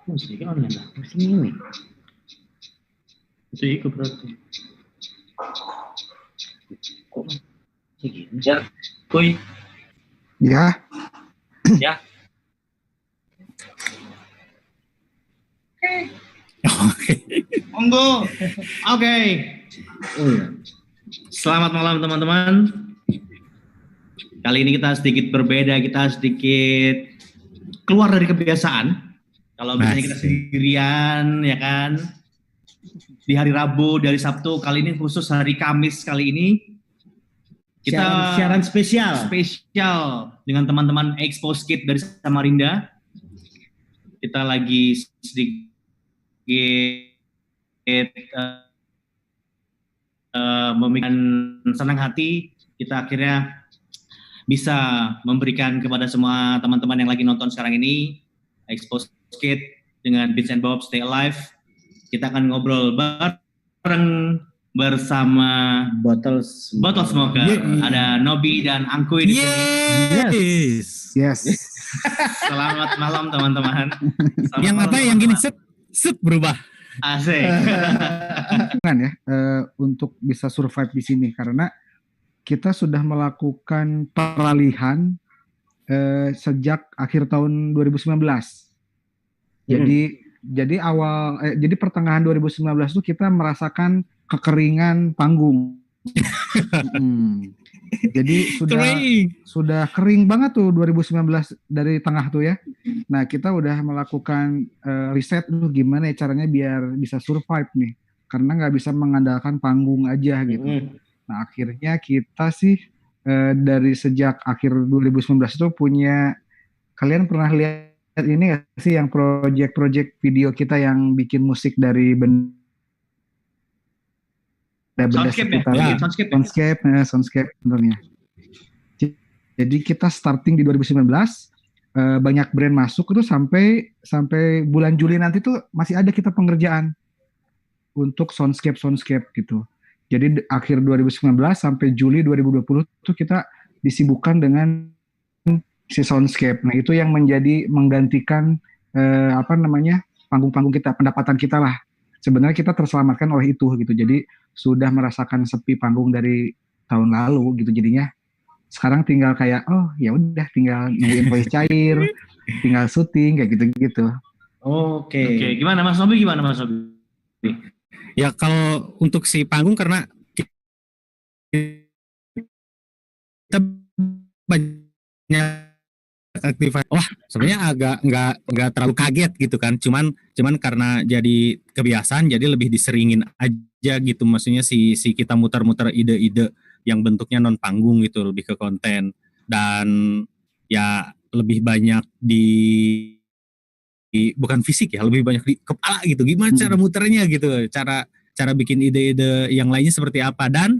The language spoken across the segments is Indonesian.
Musik online lah, musik ini. Itu ikut berarti. Kok segini? Ya, kuy. Ya. Ya. Oke. Monggo. Oke. Oh ya. Selamat malam teman-teman. Kali ini kita sedikit berbeda, kita sedikit keluar dari kebiasaan. Kalau biasanya kita sendirian, ya kan? Di hari Rabu, dari Sabtu, kali ini khusus hari Kamis kali ini kita siaran spesial dengan teman-teman Expose Kid dari Samarinda. Kita lagi sedikit memberikan senang hati, kita akhirnya bisa memberikan kepada semua teman-teman yang lagi nonton sekarang ini Expose Kid dengan Beats and Bob Stay Alive. Kita akan ngobrol bareng bersama Bottle Smoker. Ada Nobi dan Angkuy di sini. Yes. Selamat malam teman-teman. Yang apa yang gini set berubah. Asik. Kan ya, untuk bisa survive di sini karena kita sudah melakukan peralihan sejak akhir tahun 2019. Jadi pertengahan 2019 itu kita merasakan kekeringan panggung. Jadi sudah kering banget tuh 2019 dari tengah tuh ya. Nah, kita udah melakukan riset tuh gimana ya caranya biar bisa survive nih. Karena nggak bisa mengandalkan panggung aja gitu. Nah, akhirnya kita sih dari sejak akhir 2019 itu punya, kalian pernah lihat ini nggak sih yang project video kita yang bikin musik dari benda sekitar soundscape sebenarnya. Jadi kita starting di 2019, banyak brand masuk itu sampai bulan Juli nanti tuh masih ada kita pengerjaan untuk soundscape gitu. Jadi akhir 2019 sampai Juli 2020 tuh kita disibukkan dengan si soundscape. Nah, itu yang menggantikan panggung-panggung kita, pendapatan kita lah. Sebenarnya kita terselamatkan oleh itu gitu. Jadi sudah merasakan sepi panggung dari tahun lalu gitu. Jadinya sekarang tinggal kayak ya udah tinggal nungguin voice cair, tinggal syuting kayak gitu-gitu. Oke. Gimana Mas Nobi? Ya kalau untuk si panggung karena kita banyak aktifan. Wah, sebenarnya agak nggak terlalu kaget gitu kan. Cuman karena jadi kebiasaan jadi lebih diseringin aja gitu. Maksudnya si kita muter-muter ide-ide yang bentuknya non panggung gitu, lebih ke konten dan ya lebih banyak bukan fisik ya, lebih banyak di kepala gitu. Gimana cara muternya gitu, cara bikin ide-ide yang lainnya seperti apa dan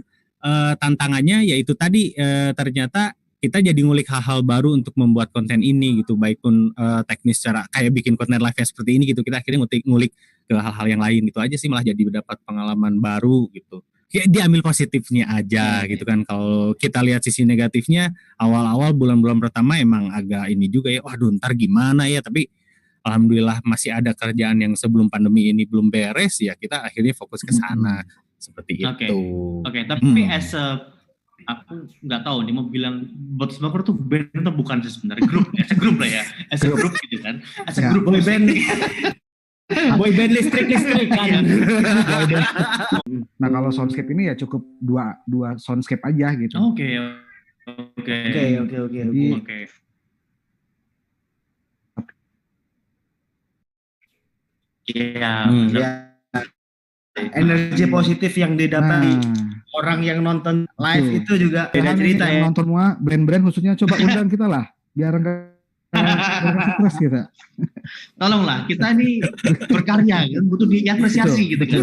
tantangannya yaitu tadi ternyata kita jadi ngulik hal-hal baru untuk membuat konten ini gitu, baik pun teknis cara kayak bikin konten live yang seperti ini gitu, kita akhirnya ngulik ke hal-hal yang lain gitu aja sih, malah jadi dapat pengalaman baru gitu. Ya diambil positifnya aja gitu kan. Kalau kita lihat sisi negatifnya, awal-awal bulan-bulan pertama emang agak ini juga ya, waduh ntar gimana ya, tapi alhamdulillah masih ada kerjaan yang sebelum pandemi ini belum beres ya, kita akhirnya fokus ke sana seperti itu. Oke, tapi aku nggak tahu nih mau bilang Bot Smoker tuh band atau bukan sih sebenarnya, grup lah ya, grup gitu kan, grup boy band. Boy band listrik kan. Nah, kalau soundscape ini ya cukup dua soundscape aja gitu. Oke. Iya. Energi positif yang didapat orang yang nonton live itu juga beda cerita ya. Yang nonton semua brand-brand khususnya coba undang kita lah, biar enggak stres kita. Tolonglah, kita ini berkarya kan, butuh diapresiasi gitu kan.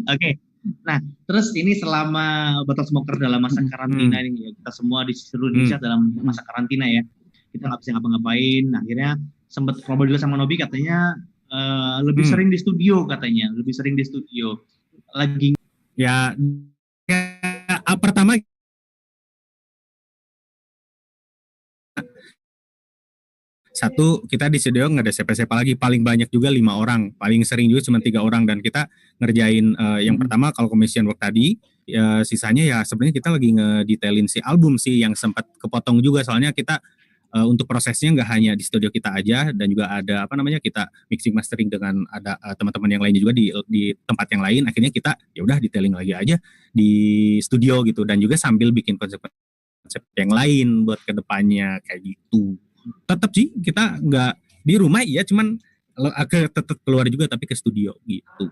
Oke. Nah, terus ini selama Bottle Smoker dalam masa karantina ini ya, kita semua di seluruh Indonesia dalam masa karantina ya, kita nggak bisa ngapa-ngapain. Nah, akhirnya sempat ngobrol dulu sama Nobi, katanya lebih sering di studio katanya, lagi ya pertama Satu, kita di studio nggak ada siapa-siapa lagi, paling banyak juga 5 orang, paling sering juga cuma 3 orang, dan kita ngerjain yang pertama kalau commission work tadi, ya sisanya ya sebenarnya kita lagi ngedetailin si album sih, yang sempat kepotong juga soalnya kita untuk prosesnya nggak hanya di studio kita aja, dan juga ada kita mixing mastering dengan ada teman-teman yang lainnya juga di tempat yang lain. Akhirnya kita ya udah detailing lagi aja di studio gitu, dan juga sambil bikin konsep yang lain buat kedepannya kayak gitu. Tetap sih kita nggak di rumah ya, cuman tetap keluar juga tapi ke studio gitu.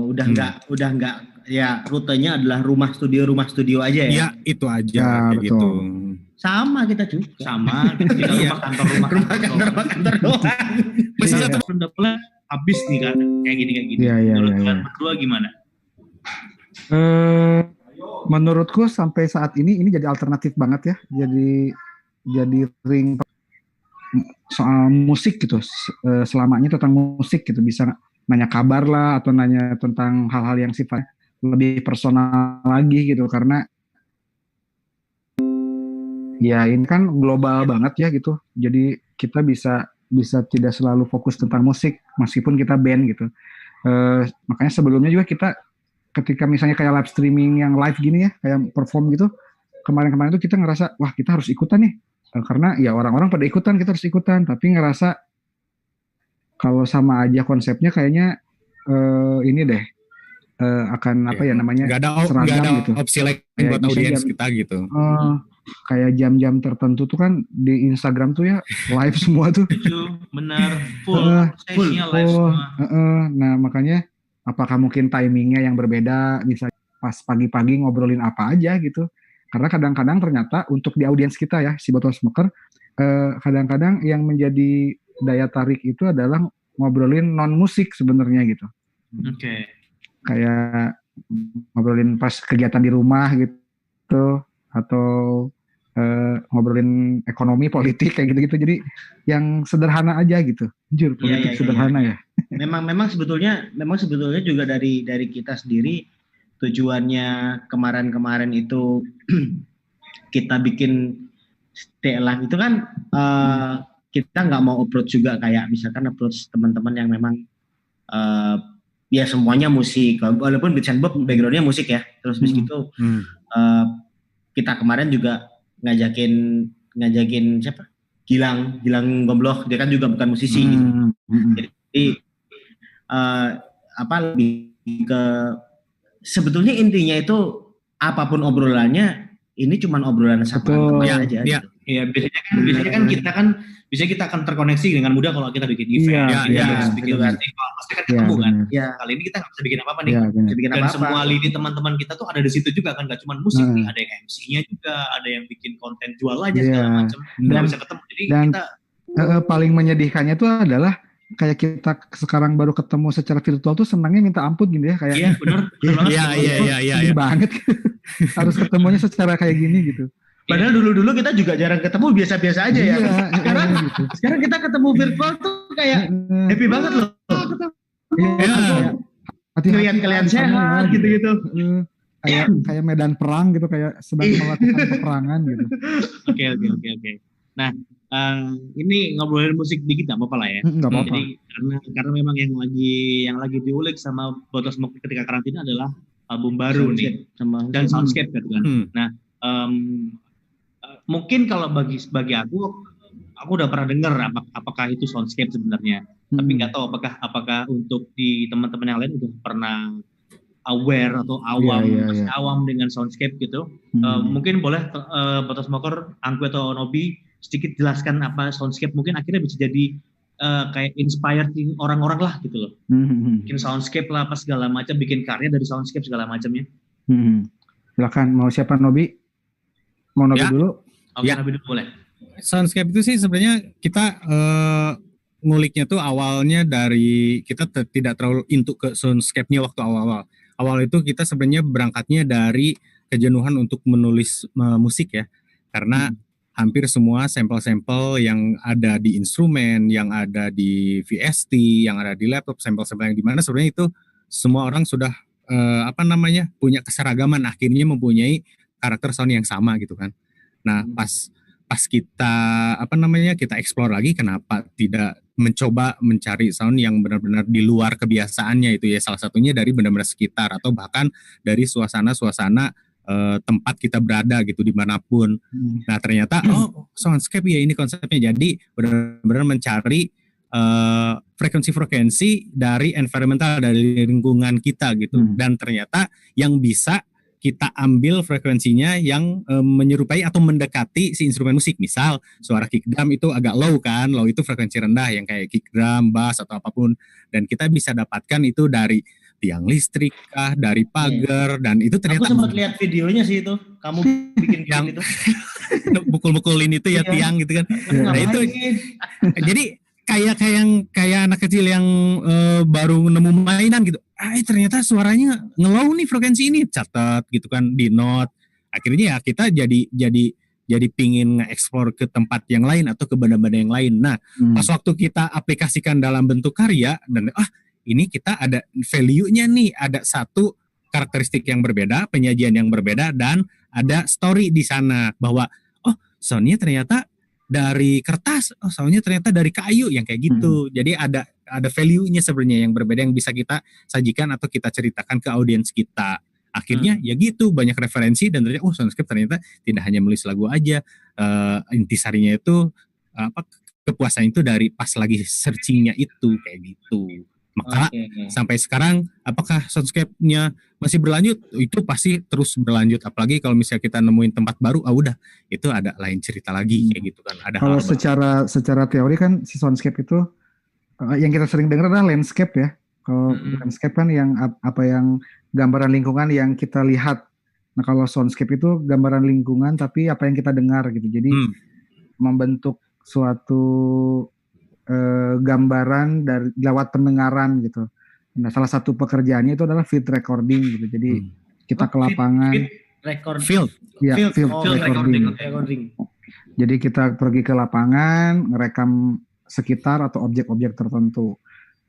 Udah nggak ya, rutenya adalah rumah studio aja ya. Iya, itu aja kayak gitu. Sama kita juga. Sama, kita rumah kantor doang. Masih satu udah pulang habis nih kan, kayak gini. Menurut kalian berdua gimana? Menurutku sampai saat ini jadi alternatif banget ya. Jadi ring soal musik gitu. Selamanya tentang musik gitu, bisa nanya kabar lah atau nanya tentang hal-hal yang sifatnya lebih personal lagi gitu, karena ya ini kan global banget ya gitu. Jadi kita bisa tidak selalu fokus tentang musik meskipun kita band gitu. Makanya sebelumnya juga kita ketika misalnya kayak live streaming yang live gini ya, kayak perform gitu, kemarin-kemarin itu kita ngerasa wah kita harus ikutan nih, karena ya orang-orang pada ikutan, kita harus ikutan, tapi ngerasa kalau sama aja konsepnya kayaknya ini deh akan apa ya namanya, nggak ada gitu. Opsi lain buat audiens kita gitu. Kayak jam-jam tertentu tuh kan di Instagram tuh ya live semua tuh. Itu benar full live semua. Nah makanya apakah mungkin timingnya yang berbeda, misalnya pas pagi-pagi ngobrolin apa aja gitu. Karena kadang-kadang ternyata untuk di audiens kita ya, si Botol Smoker, kadang-kadang yang menjadi daya tarik itu adalah ngobrolin non musik sebenarnya gitu. Oke. Kayak ngobrolin pas kegiatan di rumah gitu, atau ngobrolin ekonomi, politik kayak gitu-gitu. Jadi yang sederhana aja gitu. Jujur politik sederhana ya. Memang sebetulnya juga dari kita sendiri, tujuannya kemarin itu kita bikin Stay Alive itu kan kita nggak mau approach juga kayak misalkan approach teman-teman yang memang ya semuanya musik, walaupun Beats and Bob backgroundnya musik ya. Terus gitu kita kemarin juga ngajakin siapa? Gilang Gomblok, dia kan juga bukan musisi gitu. Jadi lebih ke sebetulnya intinya itu apapun obrolannya, ini cuma obrolan sama teman aja. Iya, gitu. Iya, biasanya kan kita akan terkoneksi dengan mudah kalau kita bikin event, bikin festival, pasti kan ketemu kan. Ya. Kali ini kita nggak bisa bikin apa-apa nih. Dan semua lini teman-teman kita tuh ada di situ juga kan, nggak cuma musik nih, ada yang MC-nya juga, ada yang bikin konten jual aja segala macam. Dan bisa ketemu. Jadi kita paling menyedihkannya tuh adalah kayak kita sekarang baru ketemu secara virtual tuh senangnya minta ampun gitu ya, kayak iya benar iya banget harus ketemunya secara kayak gini gitu. Padahal dulu kita juga jarang ketemu, biasa-biasa aja ya. Sekarang kita ketemu virtual tuh kayak happy banget loh. Kalian sehat gitu. Kayak medan perang gitu, kayak sedang melakukan peperangan gitu. Oke. Nah, ini ngobrolin musik dikit nggak apa-apa lah ya. Nggak apa-apa. Jadi karena memang yang lagi diulik sama Botol Smoker ketika karantina adalah album baru nih dan Soundscape kan. Nah, mungkin kalau bagi aku udah pernah dengar apakah itu Soundscape sebenarnya, tapi nggak tahu apakah untuk di teman-teman yang lain udah pernah aware atau awam dengan Soundscape gitu. Mungkin boleh Botol Smoker, Angku atau Nobi sedikit jelaskan apa Soundscape, mungkin akhirnya bisa jadi kayak inspired orang-orang lah gitu loh. Bikin Soundscape lah apa segala macam, bikin karya dari Soundscape segala macamnya. Silakan, mau siapa Nobi? Mau Nobi dulu? Oke, Nobi dulu boleh. Soundscape itu sih sebenarnya kita nguliknya tuh awalnya dari kita tidak terlalu into ke Soundscape-nya waktu awal-awal. Awal itu kita sebenarnya berangkatnya dari kejenuhan untuk menulis musik ya. Karena hampir semua sampel-sampel yang ada di instrumen, yang ada di VST, yang ada di laptop, sampel-sampel yang di mana sebenarnya itu semua orang sudah punya keseragaman, akhirnya mempunyai karakter sound yang sama gitu kan. Nah, pas pas kita kita explore lagi, kenapa tidak mencoba mencari sound yang benar-benar di luar kebiasaannya itu ya, salah satunya dari benar-benar sekitar atau bahkan dari suasana-suasana tempat kita berada gitu dimanapun. Nah ternyata soundscape ya ini konsepnya, jadi benar-benar mencari frekuensi-frekuensi dari environmental, dari lingkungan kita gitu, dan ternyata yang bisa kita ambil frekuensinya yang menyerupai atau mendekati si instrumen musik. Misal suara kick drum itu agak low kan, low itu frekuensi rendah yang kayak kick drum, bass atau apapun, dan kita bisa dapatkan itu dari tiang listrik kah, dari pagar, dan itu ternyata. Aku sempat lihat videonya sih itu, kamu bikin yang itu. Bukul-bukulin itu ya tiang gitu kan. Nah itu jadi kayak anak kecil yang baru nemu mainan gitu. Ternyata suaranya ngelow nih frekuensi ini, catat gitu kan di note. Akhirnya ya kita jadi pingin nge-explore ke tempat yang lain atau ke benda-benda yang lain. Nah, pas waktu kita aplikasikan dalam bentuk karya dan ini kita ada value-nya nih, ada satu karakteristik yang berbeda, penyajian yang berbeda, dan ada story di sana bahwa soundnya ternyata dari kertas, soundnya ternyata dari kayu yang kayak gitu. Jadi ada value-nya sebenarnya yang berbeda yang bisa kita sajikan atau kita ceritakan ke audiens kita. Akhirnya ya gitu, banyak referensi dan ternyata soundscape ternyata tidak hanya menulis lagu aja. Intisarinya itu kepuasan itu dari pas lagi searchingnya itu kayak gitu. Maka sampai sekarang apakah soundscape-nya masih berlanjut? Itu pasti terus berlanjut, apalagi kalau misalnya kita nemuin tempat baru, udah itu ada lain cerita lagi kayak gitu kan. Ada kalau secara teori kan si soundscape itu yang kita sering dengar adalah landscape ya. Kalau landscape kan yang yang gambaran lingkungan yang kita lihat. Nah kalau soundscape itu gambaran lingkungan tapi apa yang kita dengar gitu. Jadi membentuk suatu gambaran dari lewat pendengaran gitu. Nah, salah satu pekerjaannya itu adalah field recording gitu. Jadi kita ke lapangan. Field recording. Jadi kita pergi ke lapangan, ngerekam sekitar atau objek-objek tertentu.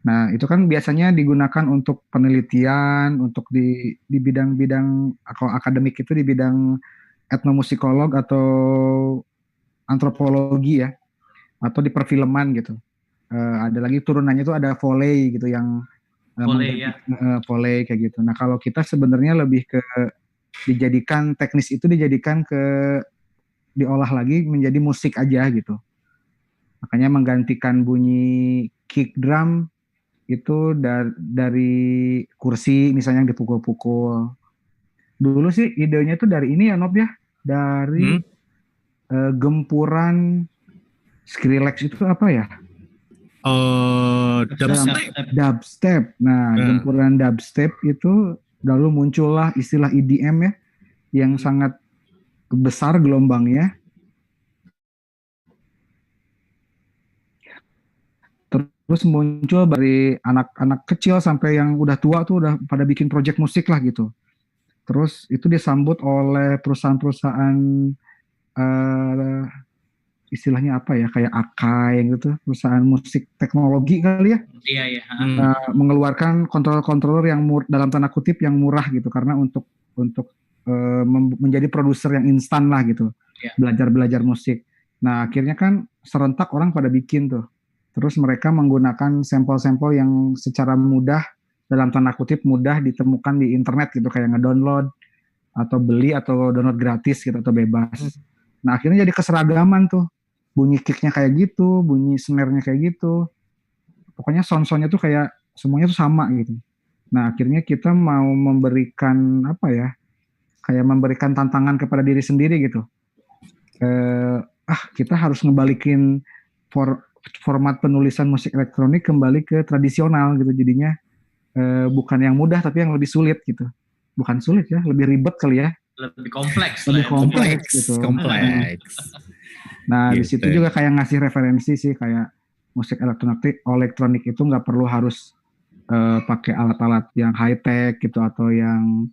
Nah, itu kan biasanya digunakan untuk penelitian, untuk di bidang-bidang kalau akademik itu di bidang etnomusikolog atau antropologi ya, atau di perfilman gitu. Ada lagi turunannya itu ada Foley gitu yang Foley kayak gitu. Nah kalau kita sebenarnya lebih ke dijadikan teknis itu dijadikan diolah lagi menjadi musik aja gitu. Makanya menggantikan bunyi kick drum itu dari kursi misalnya yang dipukul-pukul. Dulu sih idenya itu dari ini ya Nob ya, dari gempuran Skrillex itu apa ya? Dubstep. Nah, gempuran dubstep itu lalu muncullah istilah EDM ya, yang sangat besar gelombangnya. Terus muncul dari anak-anak kecil sampai yang udah tua tuh udah pada bikin project musik lah gitu. Terus itu disambut oleh perusahaan-perusahaan istilahnya apa ya, kayak Akai gitu, perusahaan musik teknologi kali ya. Iya. Mengeluarkan controller yang dalam tanda kutip yang murah gitu, karena untuk menjadi produser yang instan lah gitu. Belajar musik. Nah, akhirnya kan serentak orang pada bikin tuh. Terus mereka menggunakan sampel-sampel yang secara mudah, dalam tanda kutip mudah ditemukan di internet gitu, kayak ngedownload atau beli atau download gratis gitu atau bebas. Nah, akhirnya jadi keseragaman tuh. Bunyi kicknya kayak gitu, bunyi snare-nya kayak gitu. Pokoknya sound-soundnya tuh kayak semuanya tuh sama gitu. Nah, akhirnya kita mau memberikan kayak memberikan tantangan kepada diri sendiri gitu. Kita harus ngebalikin format penulisan musik elektronik kembali ke tradisional gitu. Jadinya bukan yang mudah tapi yang lebih sulit gitu. Bukan sulit ya, lebih ribet kali ya. Lebih kompleks. Gitu. Kompleks. Nah, di situ juga kayak ngasih referensi sih, kayak musik elektronik itu nggak perlu harus pakai alat-alat yang high tech gitu atau yang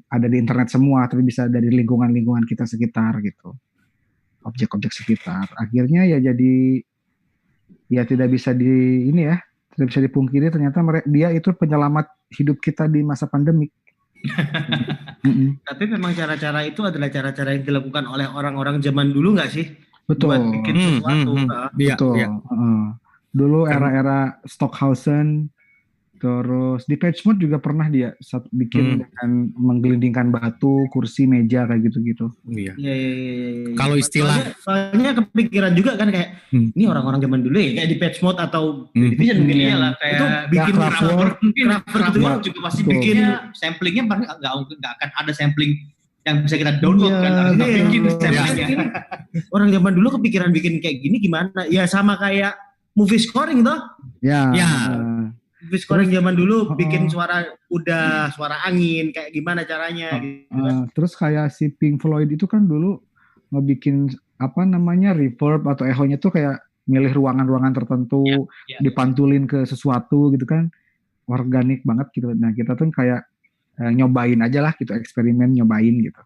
ada di internet semua, tapi bisa dari lingkungan kita sekitar gitu, objek-objek sekitar. Akhirnya ya jadi ya tidak bisa tidak bisa dipungkiri ternyata dia itu penyelamat hidup kita di masa pandemik. Tapi memang cara-cara itu adalah cara-cara yang dilakukan oleh orang-orang zaman dulu nggak sih? Betul. Buat bikin sesuatu. Betul. Dulu era-era Stockhausen, terus di Depeche Mode juga pernah dia bikin dengan menggelindingkan batu, kursi, meja kayak gitu-gitu. Iya. Iya. Kalau istilah soalnya kepikiran juga kan kayak ini orang-orang zaman dulu ya kayak Depeche Mode atau Division mungkin ya lah kayak itu bikin Kraftwerk mungkin Kraftwerk juga pasti bikin samplingnya nggak akan ada sampling yang bisa kita download kan harus bikin samplingnya. Orang zaman dulu kepikiran bikin kayak gini gimana? Ya sama kayak movie scoring toh? Ya. Movie scoring zaman dulu bikin suara kuda, suara angin, kayak gimana caranya gitu kan. Terus kayak si Pink Floyd itu kan dulu ngebikin reverb atau echonya tuh kayak milih ruangan-ruangan tertentu, dipantulin ke sesuatu gitu kan, organik banget gitu. Nah kita tuh kayak nyobain aja lah gitu, eksperimen nyobain gitu.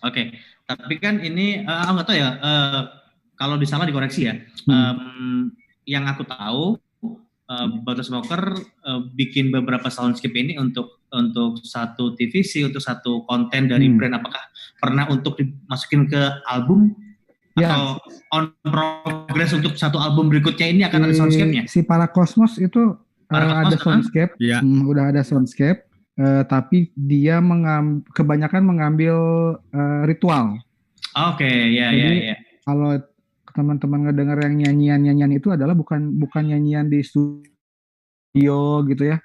Oke. Tapi kan ini nggak tahu ya, kalau disalah dikoreksi ya. Yang aku tahu Bottle Smoker bikin beberapa soundscape ini untuk satu TVC, untuk satu konten dari brand. Apakah pernah untuk dimasukin ke album atau on progress untuk satu album berikutnya ini akan ada soundscape-nya? Si Paracosmos itu ada soundscape, udah ada soundscape, tapi dia kebanyakan mengambil ritual. Oke, ya. Kalau teman-teman ngedengar yang nyanyian itu adalah bukan nyanyian di studio gitu ya,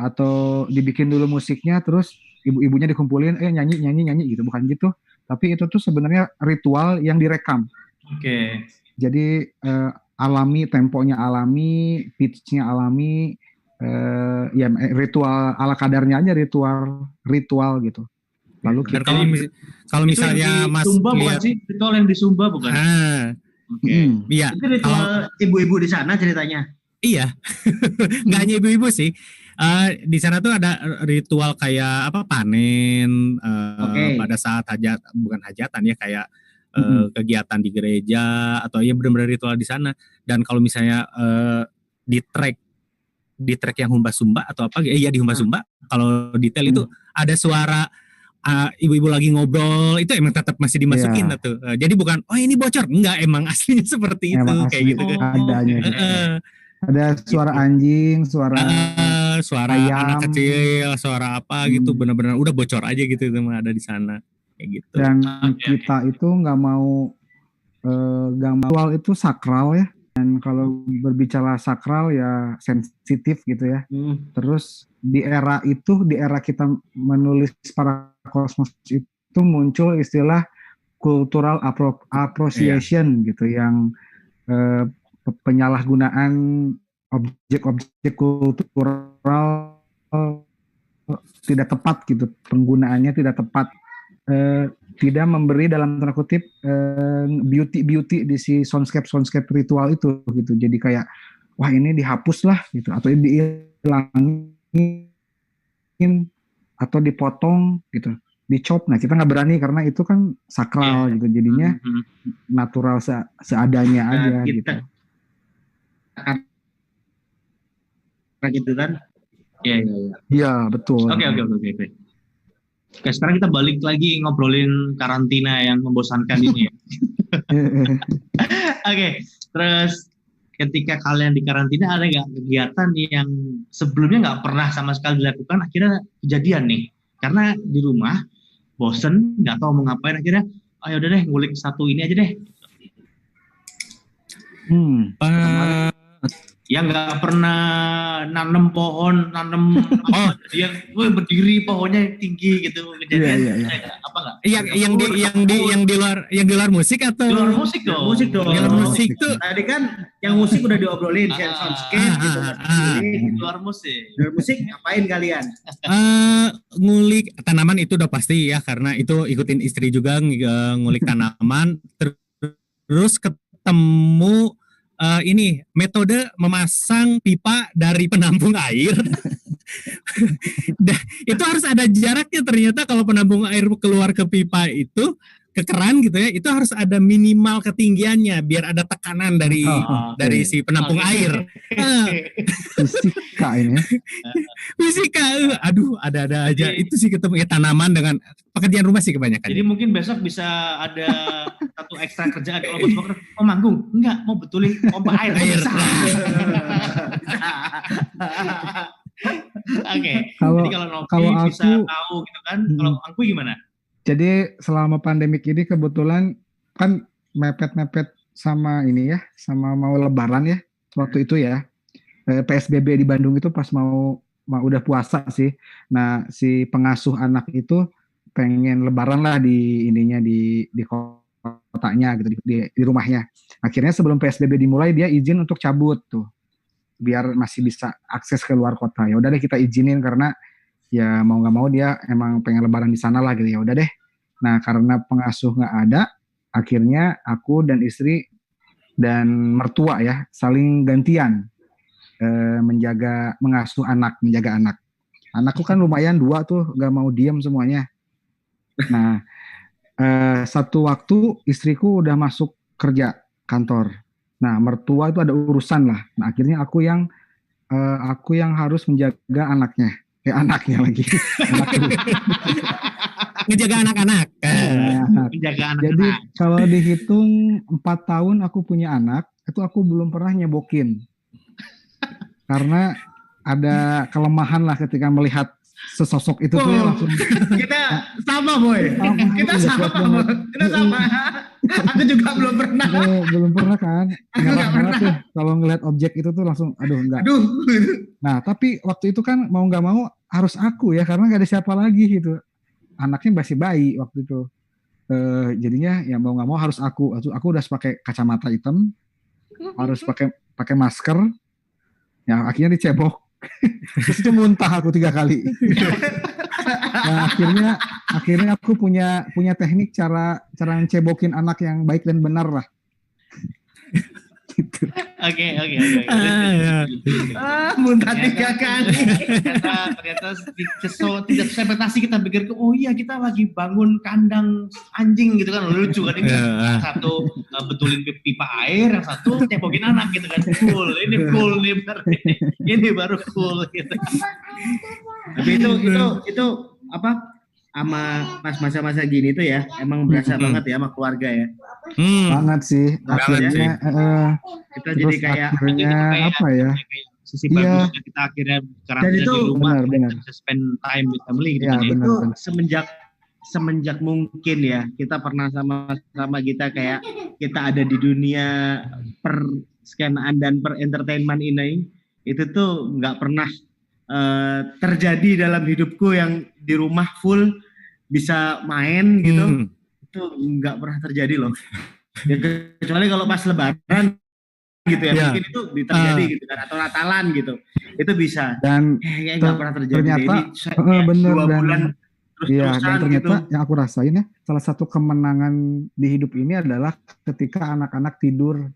atau dibikin dulu musiknya terus ibu-ibunya dikumpulin nyanyi gitu, bukan gitu, tapi itu tuh sebenarnya ritual yang direkam. Oke. Jadi alami, temponya alami, pitch-nya alami, ritual ala kadarnya aja, ritual gitu. Lalu kita kalau misalnya Mas Sumba bukan sih? Ritual yang di Sumba bukan? Iya. Itu ritual ibu-ibu di sana ceritanya. Iya. Nggak hanya ibu-ibu sih. Di sana tuh ada ritual kayak panen pada saat bukan hajatan ya, kayak kegiatan di gereja atau ya benar-benar ritual di sana. Dan kalau misalnya di track yang Humba Sumba atau apa ya, di Humba Sumba kalau detail itu ada suara ibu-ibu lagi ngobrol, itu emang tetap masih dimasukin tuh. Jadi bukan ini bocor, enggak, emang aslinya seperti itu, kayak gitu kan. Adanya. Ada suara anjing, suara ayam, anak kecil, suara apa gitu, benar-benar udah bocor aja gitu, itu ada di sana kayak gitu. Dan kita itu nggak mau ritual itu sakral ya. Dan kalau berbicara sakral ya sensitif gitu ya. Terus di era kita menulis Paracosmos itu muncul istilah cultural appropriation gitu, yang penyalahgunaan objek-objek kultural tidak tepat gitu, penggunaannya tidak tepat, tidak memberi dalam tanda kutip beauty di si soundscape ritual itu gitu. Jadi kayak wah ini dihapus lah gitu, atau dihilangin atau dipotong gitu, dicop. Nah kita nggak berani karena itu kan sakral gitu, jadinya natural seadanya aja gitu. Gitu kan? Iya betul. Oke. Oke, sekarang kita balik lagi ngobrolin karantina yang membosankan ini ya. Oke, terus ketika kalian di karantina ada nggak kegiatan yang sebelumnya nggak pernah sama sekali dilakukan, akhirnya kejadian nih? Karena di rumah bosen, nggak tahu mau ngapain, akhirnya ayo udah deh ngulik satu ini aja deh. Yang nggak pernah nanam pohon, yang berdiri pohonnya tinggi gitu, kejadian apa nggak? Yang di luar musik atau? Di luar musik dong. Di luar musik tuh. Tadi kan yang musik udah diobrolin, soundscape gitu. Di luar musik. Di luar musik ngapain kalian? Ngulik tanaman itu udah pasti ya, karena itu ikutin istri juga ngulik tanaman. Terus ketemu ini metode memasang pipa dari penampung air. Itu harus ada jaraknya ternyata. Kalau penampung air keluar ke pipa itu keran gitu ya, itu harus ada minimal ketinggiannya biar ada tekanan dari si penampung air. Fisika ini. Fisika, aduh ada aja. Itu sih ketemu ya tanaman dengan pekerjaan rumah sih kebanyakan. Jadi mungkin besok bisa ada satu ekstra kerjaan kalau bos poker. Oh manggung? Enggak, mau betulin pompa air. Oke. Jadi kalau Novi bisa tahu gitu kan. Kalau aku gimana? Jadi selama pandemik ini kebetulan kan mepet-mepet sama ini ya, sama mau Lebaran ya waktu itu ya. PSBB di Bandung itu pas mau udah puasa sih. Nah si pengasuh anak itu pengen Lebaran lah di ininya di kotanya gitu di rumahnya. Akhirnya sebelum PSBB dimulai dia izin untuk cabut tuh, biar masih bisa akses ke luar kota. Ya udah deh kita izinin karena ya mau nggak mau dia emang pengen Lebaran di sana lah gitu, ya udah deh. Nah karena pengasuh nggak ada, akhirnya aku dan istri dan mertua ya saling gantian mengasuh anak, menjaga anak. Anakku kan lumayan 2 tuh, nggak mau diam semuanya. Nah satu waktu istriku udah masuk kerja kantor. Nah mertua itu ada urusan lah. Nah akhirnya aku yang harus menjaga anaknya. Anaknya lagi. Menjaga anak-anak. Menjaga anak-anak. Jadi kalau dihitung 4 tahun aku punya anak, itu aku belum pernah nyebokin. Karena ada kelemahan lah ketika melihat sesosok itu tuh langsung. Kita sama boy. Kita sama. Aku juga belum pernah. Belum pernah kan. Nggak pernah tuh kalau ngelihat objek itu tuh langsung enggak. Nah tapi waktu itu kan mau nggak mau harus aku ya, karena nggak ada siapa lagi gitu. Anaknya masih bayi waktu itu. Jadinya ya mau nggak mau harus aku udah pakai kacamata hitam, harus pakai masker. Ya akhirnya dicebok. Terus itu muntah aku 3 kali. Nah, akhirnya aku punya teknik cara mencebokin anak yang baik dan benar lah. Gitu. Oke. Muntah 3 kali. Ternyata tidak ekspektasi, kita pikir oh iya kita lagi bangun kandang anjing gitu kan, lucu kan ini. Satu betulin pipa air, yang satu cebokin anak gitu kan. Cool ini baru cool gitu. Tapi itu apa? Sama pas masa-masa gini tuh ya emang berasa banget ya sama keluarga ya. Banget sih. Akhirnya kita jadi kayak apa ya? Sisi bagusnya kita akhirnya karantina di rumah, bisa spend time with family gitu. Ya, itu semenjak mungkin ya kita pernah sama-sama kita kayak kita ada di dunia perskenaan dan per entertainment ini, itu tuh nggak pernah terjadi dalam hidupku yang di rumah full bisa main gitu. Itu nggak pernah terjadi loh. Ya, kecuali kalau pas Lebaran gitu ya, mungkin itu terjadi gitu kan, atau Natalan gitu. Itu bisa. Dan nggak pernah terjadi. Ternyata bener 2 bulan terus-terusan dan ternyata gitu. yang aku rasain ya, salah satu kemenangan di hidup ini adalah ketika anak-anak tidur.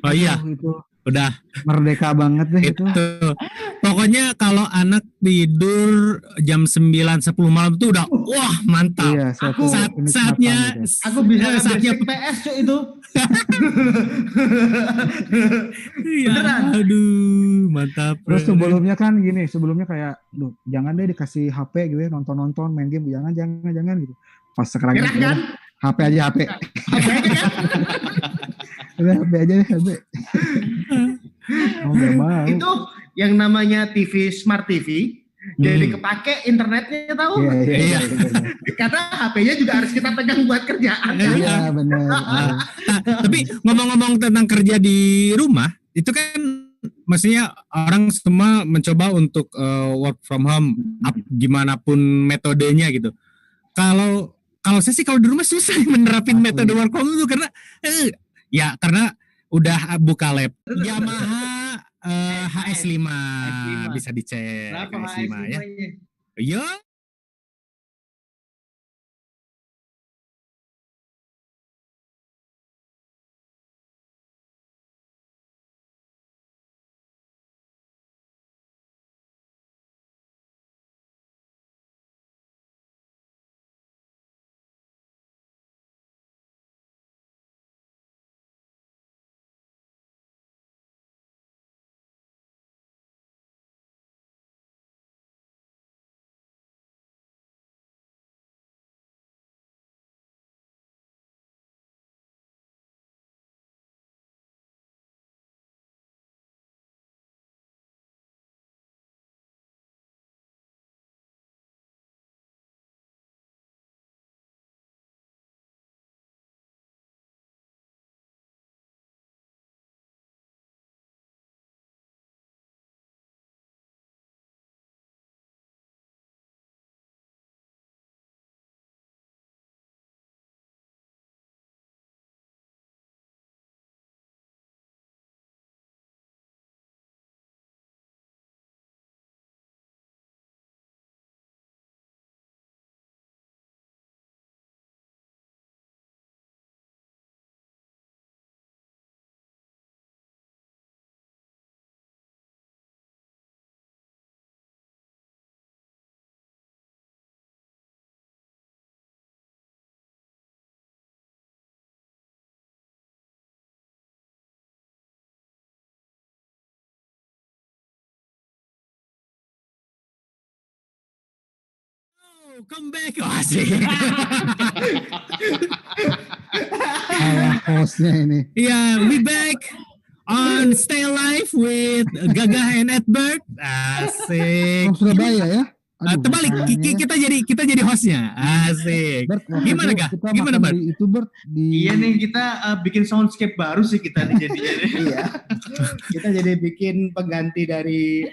Oh iya. Itu udah merdeka banget deh itu. Pokoknya kalau anak tidur jam 9-10 malam itu udah wah mantap. Iya, saatnya aku bisa saatnya PS cuy itu. Iya, aduh mantap. Terus sebelumnya kayak jangan deh dikasih HP gitu ya, nonton main game, jangan gitu. Pas sekarang kan HP aja. Udah HP aja deh, HP. Itu yang namanya TV Smart TV jadi kepake internetnya tahu. Iya. Karena HP-nya juga harus kita pegang buat kerjaan. Iya benar. Tapi ngomong-ngomong tentang kerja di rumah, itu kan maksudnya orang semua mencoba untuk work from home, gimana pun metodenya gitu. Kalau saya sih kalau di rumah susah menerapin metode work from home itu karena karena udah buka lab Yamaha HS5 bisa dicek. Berapa HS5 ya? Iya. come back. Oh, asik. hostnya ini. Yeah, we back on Stay Alive with Gagah and Edbert. Asik. Surabaya ya? Terbalik, kita jadi hostnya. Asik. Bert, gimana Kak? Gimana Bert? Itu Bert Iya nih, kita bikin soundscape baru sih kita nih jadinya. Iya. Kita jadi bikin pengganti dari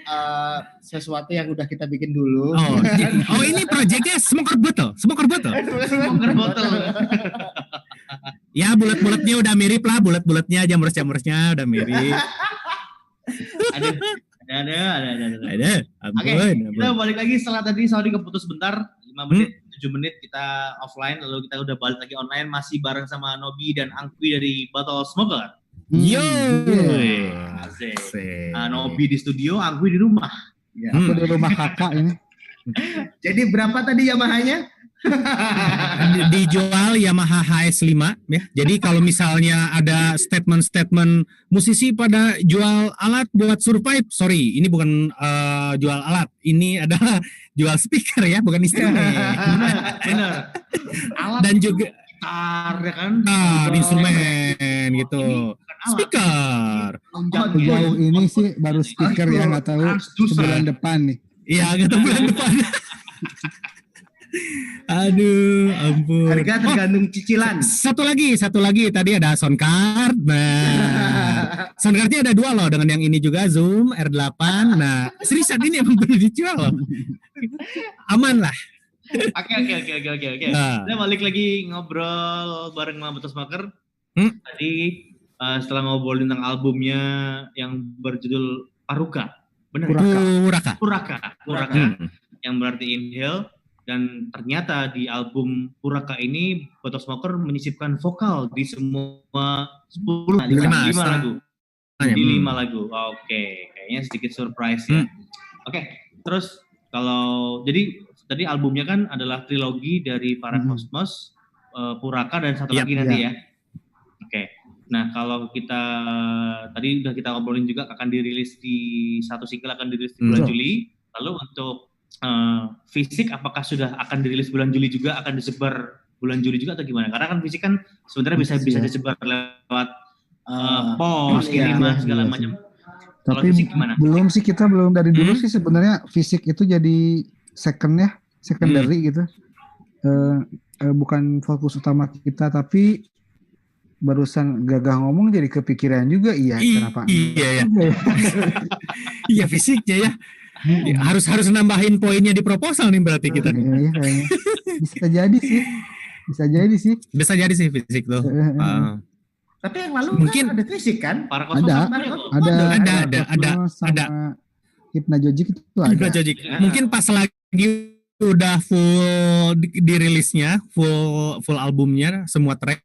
sesuatu yang udah kita bikin dulu. Oh ini proyeknya Smoker Bottle. Smoker botol. Ya bulat-bulatnya udah mirip lah, bulat-bulatnya jamur-jamurnya udah mirip. Ada. Oke, kita balik lagi setelah tadi sorry keputus bentar 5 menit, 7 menit kita offline, lalu kita udah balik lagi online masih bareng sama Nobi dan Angkwi dari Bottle Smoker. Yo. Asik. Nobi di studio, Angkwi di rumah. Ya, aku di rumah kakak ini. Jadi berapa tadi Yamaha-nya? Dijual Yamaha HS5 ya. Jadi kalau misalnya ada statement-statement musisi pada jual alat buat survive, sorry, ini bukan jual alat, ini adalah jual speaker ya, bukan instrumen. Benar. Alat dan juga gitar ya kan. Instrumen gitu. Speaker. Jauh ini sih baru speaker ya, nggak tahu bulan depan nih. Iya, nggak tahu bulan depan. Aduh, ampun. Harga tergantung cicilan. Satu lagi tadi ada sound card. Nah, sound cardnya ada 2 loh, dengan yang ini juga Zoom R8. Nah, seriusan ini emang benar dijual loh. Aman lah. Oke. Nah. Kita balik lagi ngobrol bareng sama Bottle Smoker. Tadi setelah ngobrolin tentang albumnya yang berjudul Paruka. Benar. Puraka. Yang berarti inhale. Dan ternyata di album Puraka ini Bottle Smoker menyisipkan vokal di semua 5 lagu. Di 5 lagu. Oke, kayaknya sedikit surprise ya. Oke, terus kalau jadi tadi albumnya kan adalah trilogi dari Paracosmos, Puraka dan satu lagi nanti ya. Oke. Nah, kalau kita tadi udah kita ngobrolin juga akan dirilis di satu single akan dirilis di bulan Juli. Lalu untuk fisik apakah sudah akan dirilis bulan Juli juga, akan disebar bulan Juli juga atau gimana? Karena kan fisik kan sebenarnya bisa disebar lewat pos, kiriman segala macam. Kalau Tapi fisik gimana? Belum sih, kita belum dari dulu sih sebenarnya fisik itu jadi secondary gitu. Bukan fokus utama kita, tapi barusan Gagah ngomong jadi kepikiran juga kenapa? Iya. Iya fisiknya ya. Harus nambahin poinnya di proposal nih berarti kita. Iya, bisa jadi sih. Bisa jadi sih fisik tuh. Tapi yang lalu mungkin kan ada fisik kan? Ada Hypnagogic itu ada. Hypnagogic. Mungkin pas lagi udah full dirilisnya, full albumnya semua track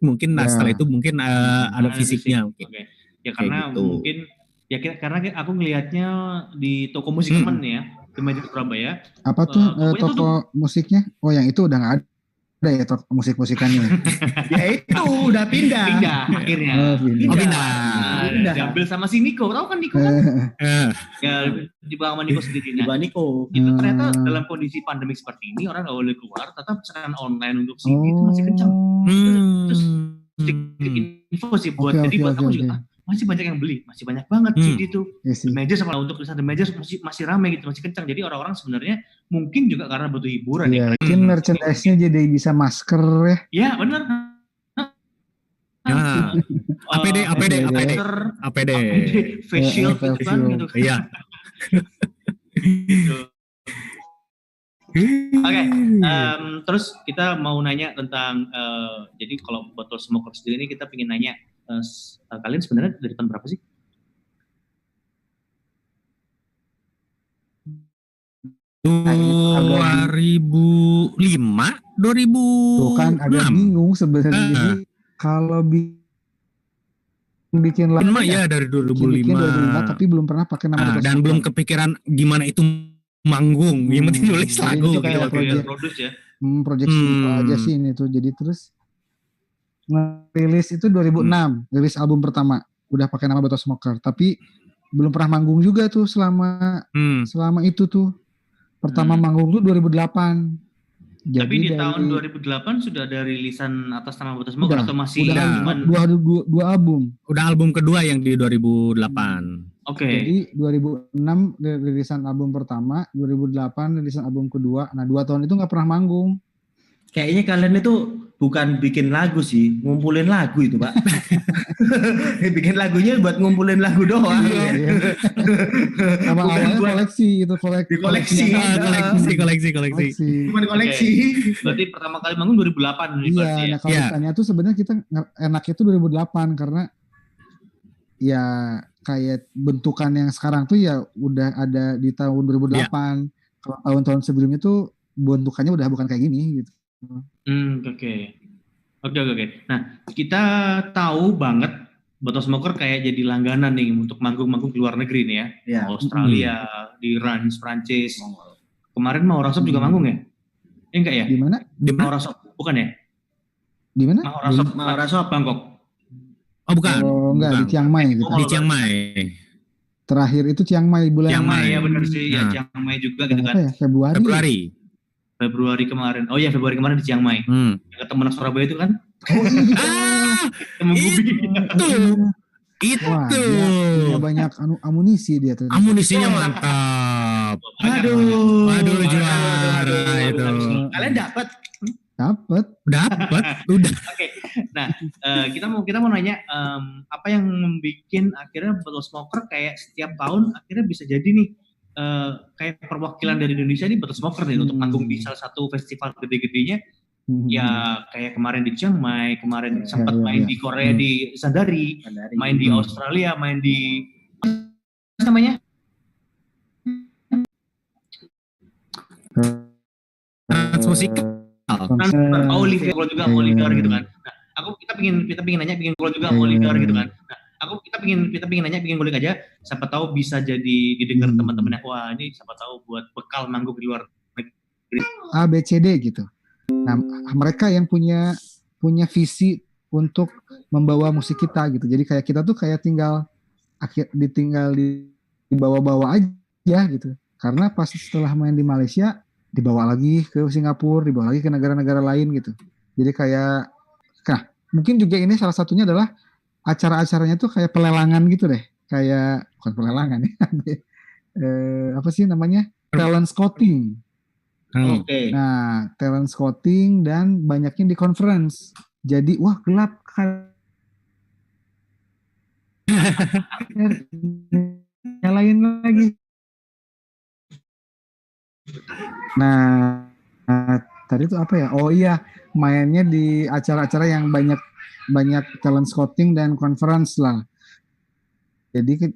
mungkin. Nah setelah itu mungkin ada fisiknya mungkin. Okay. Ya karena gitu. Mungkin ya karena aku ngelihatnya di toko musik temen ya, di Major Surabaya. Apa tuh toko musiknya? Oh yang itu udah nggak ada ya toko musik-musikannya. Ya itu udah pindah akhirnya. Pindah. Diambil sama si Niko, tahu kan Niko kan? Ya di bawah Niko sendiri. Di bawah Niko. Itu ternyata dalam kondisi pandemi seperti ini orang nggak boleh keluar, tetap sekarang online untuk CD itu masih kencang. Terus info sih buat buat kamu juga. Masih banyak yang beli, masih banyak banget CD itu. The Majors sama untuk tulisan The Majors masih ramai gitu, masih kencang. Jadi orang-orang sebenarnya mungkin juga karena butuh hiburan ya. Mungkin merchandise-nya jadi bisa masker ya. Ya benar. APD, face shield gitu. Iya. Oke, terus kita mau nanya tentang jadi kalau Bottle Smoker sendiri ini kita pengen nanya kalian sebenarnya dari tahun berapa sih? Nah, 2005, 2000. Tuh kan agak bingung sebenarnya. Jadi kalau bikin lagu ya dari 2005. 2005 tapi belum pernah pakai nama dan belum kepikiran gimana itu manggung. Yang penting nulis lagu itu kayak produce ya. Project aja sih ini tuh. Jadi terus ngerilis itu 2006, rilis album pertama, udah pakai nama Bottle Smoker, tapi belum pernah manggung juga tuh selama itu tuh. Pertama manggung tuh 2008 Tapi Jadi di dari, tahun 2008 sudah ada rilisan atas nama Butter Smoker atau masih udah cuman dua album. Udah album kedua yang di 2008. Oke. Jadi 2006 rilisan album pertama, 2008 rilisan album kedua. Nah 2 tahun itu nggak pernah manggung. Kayaknya kalian itu bukan bikin lagu sih, ngumpulin lagu itu, Pak. Bikin lagunya buat ngumpulin lagu doang. Sama awalnya koleksi itu koleksi. Koleksi. Cuman koleksi. Berarti pertama kali manggung 2008 nih Iya, berarti ya. nah kalau ditanya tuh sebenarnya kita enaknya tuh 2008 karena ya kayak bentukan yang sekarang tuh ya udah ada di tahun 2008. Kalau tahun-tahun sebelumnya tuh bentukannya udah bukan kayak gini gitu. Oke. Nah, kita tahu banget Butter Smoker kayak jadi langganan nih untuk manggung-manggung di luar negeri nih ya. Ya. Australia, di Reims, Prancis. Kemarin Maurasop juga manggung ya? Enggak ya? Di mana? Di mana? Maurasop, bukan ya? Di mana? Maurasop Bangkok. Oh bukan. Oh, enggak, Bukan. di Chiang Mai gitu. Di Chiang Mai. Terakhir itu Chiang Mai bulan Chiang Mai. Ya benar sih, ya Nah. Chiang Mai juga gitu apa kan. ya? Februari. Februari kemarin. Oh iya, Februari kemarin di Chiang Mai. Yang ketemu anak Surabaya itu kan? Ketemu Gubi. Itu. Wah, dia punya banyak amunisi dia tuh. Amunisinya mantap. Aduh, juara itu. Kalian dapat Dapat. Udah. Oke. Nah, kita mau nanya apa yang membuat akhirnya Butter Smoker kayak setiap tahun akhirnya bisa jadi nih kayak perwakilan dari Indonesia nih Butter Smoker nih untuk manggung di salah satu festival gede-gedenya. Ya kayak kemarin di Chiang Mai, kemarin sempat main di Korea di Sandari, main di Australia, main di apa namanya? Transmusikal. Oliver kalau juga Oliver gitu kan. Nah, kita pingin nanya bikin kalau juga Oliver gitu kan. Nah, kita pingin nanya bikin kulik aja, siapa tahu bisa jadi didengar teman-temannya. Wah, ini siapa tahu buat bekal manggung di luar negeri. A B C D gitu. Nah, mereka yang punya visi untuk membawa musik kita gitu. Jadi kayak kita tuh kayak tinggal dibawa-bawa aja gitu. Karena pas setelah main di Malaysia dibawa lagi ke Singapura, dibawa lagi ke negara-negara lain gitu. Jadi kayak, mungkin juga ini salah satunya adalah acara-acaranya tuh kayak pelelangan gitu deh. Kayak bukan pelelangan ya. Apa sih namanya? Talent scouting. Oke. Nah, talent scouting dan banyaknya di conference. Jadi, wah gelap kan. Nyalain lagi. Nah, tadi itu apa ya? Oh iya, mainnya di acara-acara yang banyak talent scouting dan conference lah. Jadi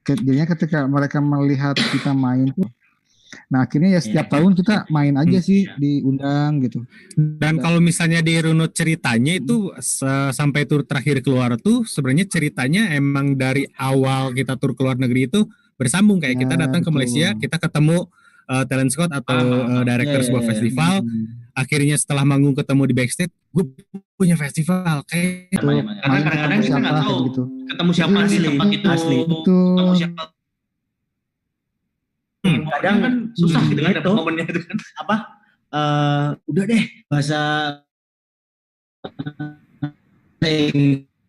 jadinya ketika mereka melihat kita main tuh, nah akhirnya ya setiap tahun kita main aja sih, diundang gitu. Dan kalau misalnya dirunut ceritanya itu sampai tur terakhir keluar tuh sebenarnya ceritanya emang dari awal kita tur keluar negeri itu bersambung kayak kita datang ke Malaysia, kita ketemu talent scout atau director sebuah festival. Akhirnya setelah manggung ketemu di backstage, gue punya festival kayak gitu. Karena kadang-kadang kita nggak tahu gitu. Ketemu siapa sih tempat itu, ketemu siapa. Kadang kan susah gitu kan dapat momennya itu kan. Apa? Udah deh bahasa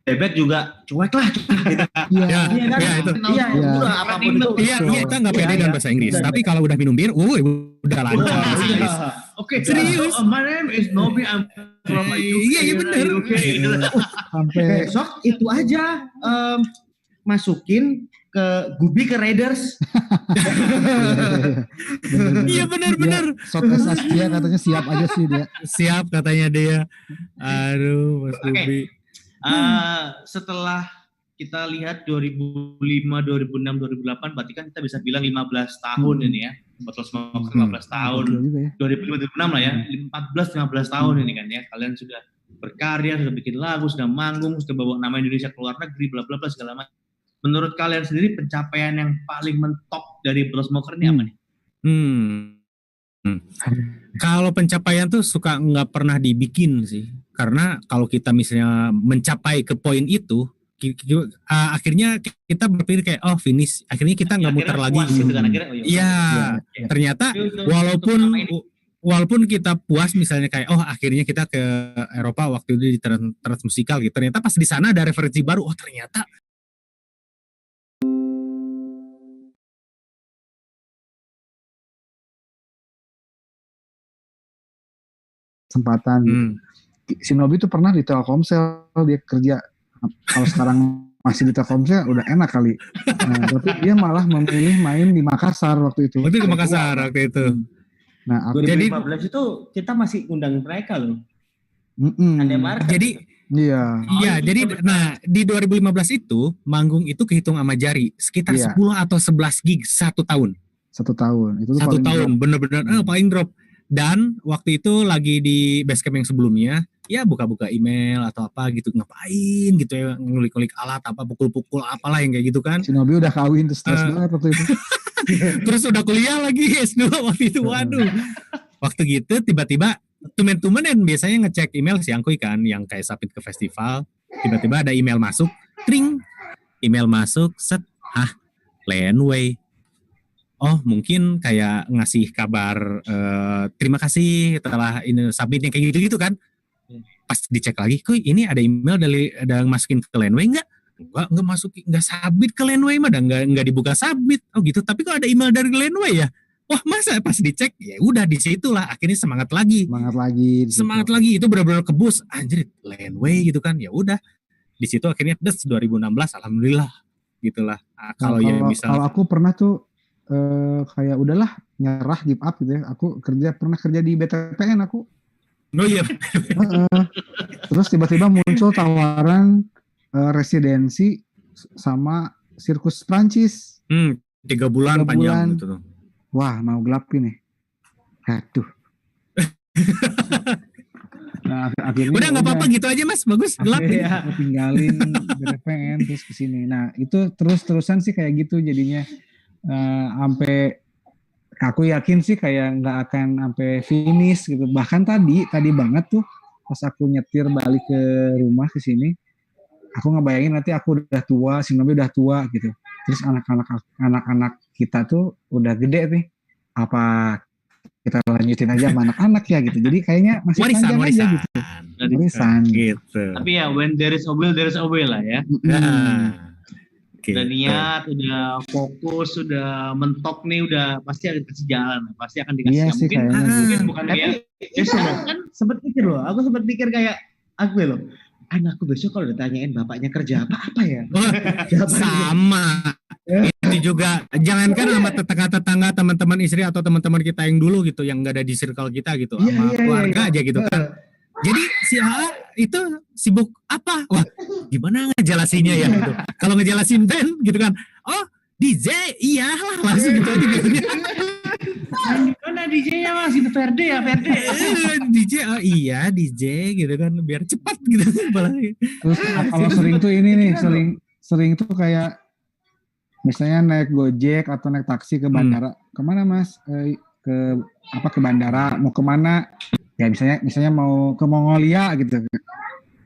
bebek juga cuek lah gitu. Iya itu. Iya, apapun itu. Iya, kita nggak pede dengan bahasa Inggris. Tapi kalau udah minum bir, udah lancar bahasa Inggris. Oke, serius. My name is Nobi. I'm from UK. Iya benar. Sampai besok itu aja masukin ke Gubi ke Raiders. Iya benar. Shot Saskia katanya siap aja sih dia. Siap katanya dia. Aduh, Mas Gubi. Setelah kita lihat 2005, 2006, 2008 berarti kan kita bisa bilang 15 tahun ini ya. Butter Smoker 15 tahun. 2005, 2006 lah ya. 14-15 tahun ini kan ya. Kalian sudah berkarya, sudah bikin lagu, sudah manggung, sudah bawa nama Indonesia ke luar negeri, bla bla bla segala macam. Menurut kalian sendiri pencapaian yang paling mentok dari Butter Smoker ini apa nih? Kalau pencapaian tuh suka nggak pernah dibikin sih. Karena kalau kita misalnya mencapai ke poin itu, akhirnya kita berpikir kayak finish. Akhirnya kita nggak muter lagi. Gitu kan, Iya, ternyata walaupun kita puas misalnya kayak akhirnya kita ke Eropa waktu itu di Transmusikal gitu, ternyata pas di sana ada referensi baru, ternyata kesempatan. Shinobi tuh pernah di Telkomsel dia kerja. Kalau sekarang masih di Telkomsel udah enak kali. Nah, tapi dia malah memilih main di Makassar waktu itu. Waktu itu. Nah, 2015 itu kita masih undang mereka loh. Ada market. Jadi jadi di 2015 itu manggung itu kehitung sama jari sekitar 10 atau 11 gig 1 tahun. 1 tahun. Itu 1 tahun bener-bener paling drop. Dan waktu itu lagi di Basecamp yang sebelumnya, ya buka-buka email atau apa gitu, ngapain gitu ya, ngulik-ngulik alat apa, pukul-pukul apalah yang kayak gitu kan. Shinobi udah kawin tuh, stres banget waktu itu. Terus udah kuliah lagi S2 waktu itu, waduh. Waktu gitu tiba-tiba tumen-tumenen biasanya ngecek email si Angkuy kan, yang kayak submit ke festival, tiba-tiba ada email masuk, tring, email masuk, set, Laneway. Oh mungkin kayak ngasih kabar terima kasih setelah ini submitnya kayak gitu-gitu kan. Pas dicek lagi, kok ini ada email ada masukin ke Laneway enggak masukin, enggak submit ke Laneway mah, enggak dibuka submit. Oh gitu, tapi kok ada email dari Laneway ya? Wah masa, pas dicek ya udah di situlah akhirnya semangat lagi itu benar-benar kebus, anjir Laneway gitu kan. Ya udah di situ akhirnya 2016 alhamdulillah gitulah. Kalau aku pernah tuh kayak udahlah nyerah, give up gitu ya. Aku pernah kerja di BTPN aku. Oh iya. Terus tiba-tiba muncul tawaran residensi sama sirkus Prancis. 3 bulan panjang gitu. Wah, mau gelap ini. Aduh. Nah, akhirnya udah nggak apa-apa gitu aja Mas, bagus gelap ya. Tinggalin BTPN terus kesini. Nah itu terus-terusan sih kayak gitu jadinya. Sampai aku yakin sih kayak nggak akan sampai finish gitu. Bahkan tadi banget tuh pas aku nyetir balik ke rumah ke sini, aku ngebayangin nanti aku udah tua, Shinobi udah tua gitu. Terus anak-anak kita tuh udah gede nih. Apa kita lanjutin aja sama anak-anak ya gitu. Jadi kayaknya masih panjang aja gitu. Warisan gitu. Tapi ya when there is a will lah ya. Udah niat, udah fokus, udah mentok nih, udah pasti akan kasih jalan, pasti akan dikasih. Mungkin bukan kayak kan sempat pikir loh, aku sempat pikir kayak aku loh, anakku besok kalau ditanyain bapaknya kerja apa ya? Sama. Itu juga jangankan sama tetangga-tetangga, teman-teman istri atau teman-teman kita yang dulu gitu, yang nggak ada di circle kita gitu, sama keluarga aja gitu kan. Jadi si A itu sibuk apa? Wah, gimana ngejelasinnya ya gitu. Kalau ngejelasin band gitu kan, oh DJ, iyalah langsung gitu aja gitu. Mana DJ-nya Mas? Itu Verde ya, Verde. DJ, oh iya DJ gitu kan, biar cepat gitu. Terus kalau sering tuh ini nih, sering tuh kayak misalnya naik Gojek atau naik taksi ke bandara. Kemana Mas? Ke bandara, mau kemana? Ya misalnya mau ke Mongolia gitu.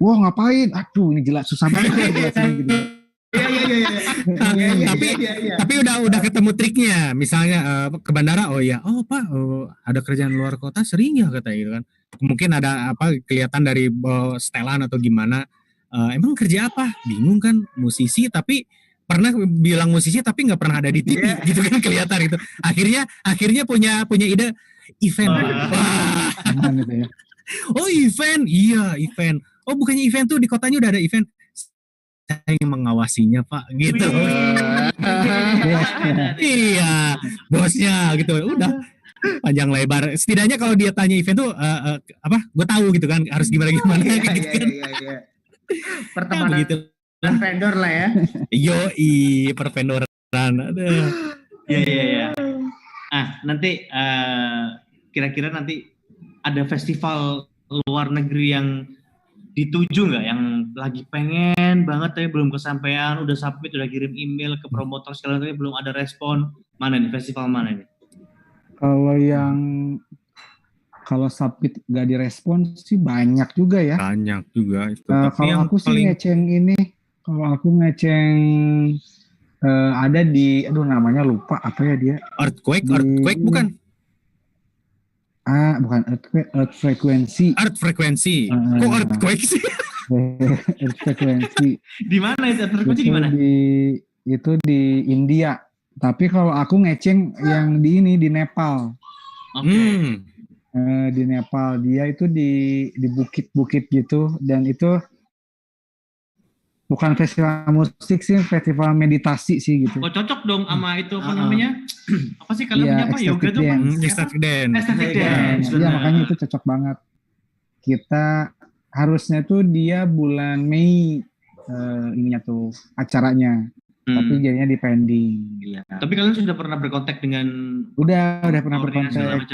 Wah ngapain? Aduh ini jelas susah banget jelasin gitu. Tapi udah ketemu triknya. Misalnya ke bandara, Pak, ada kerjaan luar kota sering ya katanya gitu kan. Mungkin ada apa kelihatan dari setelan atau gimana. Emang kerja apa? Bingung kan, musisi tapi pernah bilang musisi tapi nggak pernah ada di TV gitu kan, kelihatan itu. Akhirnya punya ide event. Wah. Gitu ya. Oh event, iya event. Oh bukannya event tuh di kotanya udah ada event. Saya yang mengawasinya Pak, gitu. Iya, bosnya gitu. Udah panjang lebar. Setidaknya kalau dia tanya event tuh gue tahu gitu kan harus gimana gitu kan. Pertemanan gitu. Vendor lah ya. Yoi, pervendoran. Ada. Iya. Nanti kira-kira nanti ada festival luar negeri yang dituju nggak, yang lagi pengen banget tapi belum kesampaian, udah submit, udah kirim email ke promotor segala tapi belum ada respon. Mana nih festival mana nih? Kalau submit nggak direspon sih banyak juga ya. Banyak juga itu. Kalau aku sih ngeceng ada di, namanya lupa apa ya dia? Earthquake bukan? Bukan Earth Frequency. Earth Frequency. Kok Earthquake sih? Earth Frequency. Di mana itu? Earth Frequency di mana? Itu di India. Tapi kalau aku ngeceng yang di Nepal. Oke. Di Nepal, dia itu di bukit-bukit gitu, dan itu bukan festival musik sih, festival meditasi sih gitu. Oh, cocok dong sama itu apa namanya? Apa sih kalian apa yoga tuh kan? Ecstatic Dance. Ecstatic Dance. Iya, makanya itu cocok banget. Kita harusnya tuh dia bulan Mei ininya tuh acaranya. Tapi jadinya di pending. Iya. Tapi kalian sudah pernah berkontak dengan? Udah pernah berkontak.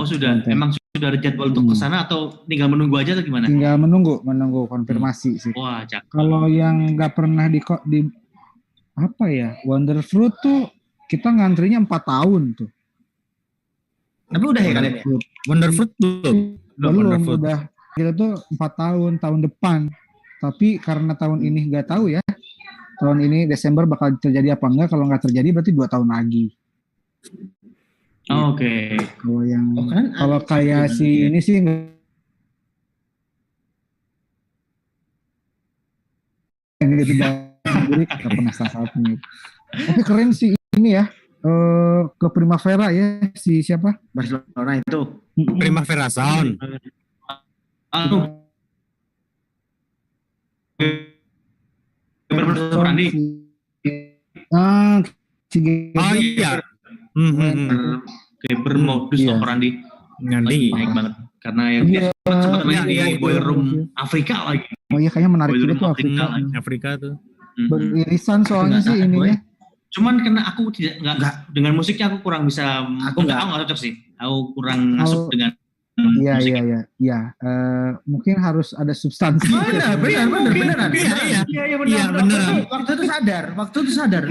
Sudah. Emang sudah ada jadwal untuk kesana atau tinggal menunggu aja atau gimana? Tinggal menunggu konfirmasi sih. Wah, cakep. Kalau yang nggak pernah di apa ya, Wonderfruit tuh kita ngantrinya 4 tahun tuh. Tapi udah ya kalian ya? Wonderfruit belum udah. Kita tuh 4 tahun depan. Tapi karena tahun ini nggak tahu ya. Tahun ini Desember bakal terjadi apa enggak? Kalau nggak terjadi berarti 2 tahun lagi. Oke. Kalau yang kalau kayak si ini sih gitu nggak pernah salah satunya. Tapi keren sih ini ya. Ke Primavera ya, si siapa? Barcelona itu. Primavera Sound. Randi. Iya. Geber modus Randi. Nanti naik banget karena yang sempat main di Boiler Room Afrika lagi. Oh iya, kayaknya menarik juga tuh Afrika tuh. Beririsan soalnya sih ininya. Cuman karena aku nggak dengan musiknya aku kurang bisa. Aku nggak cocok sih. Aku kurang masuk dengan. Iya. Mungkin harus ada substansi. Benar. Iya, benar. Waktu itu sadar.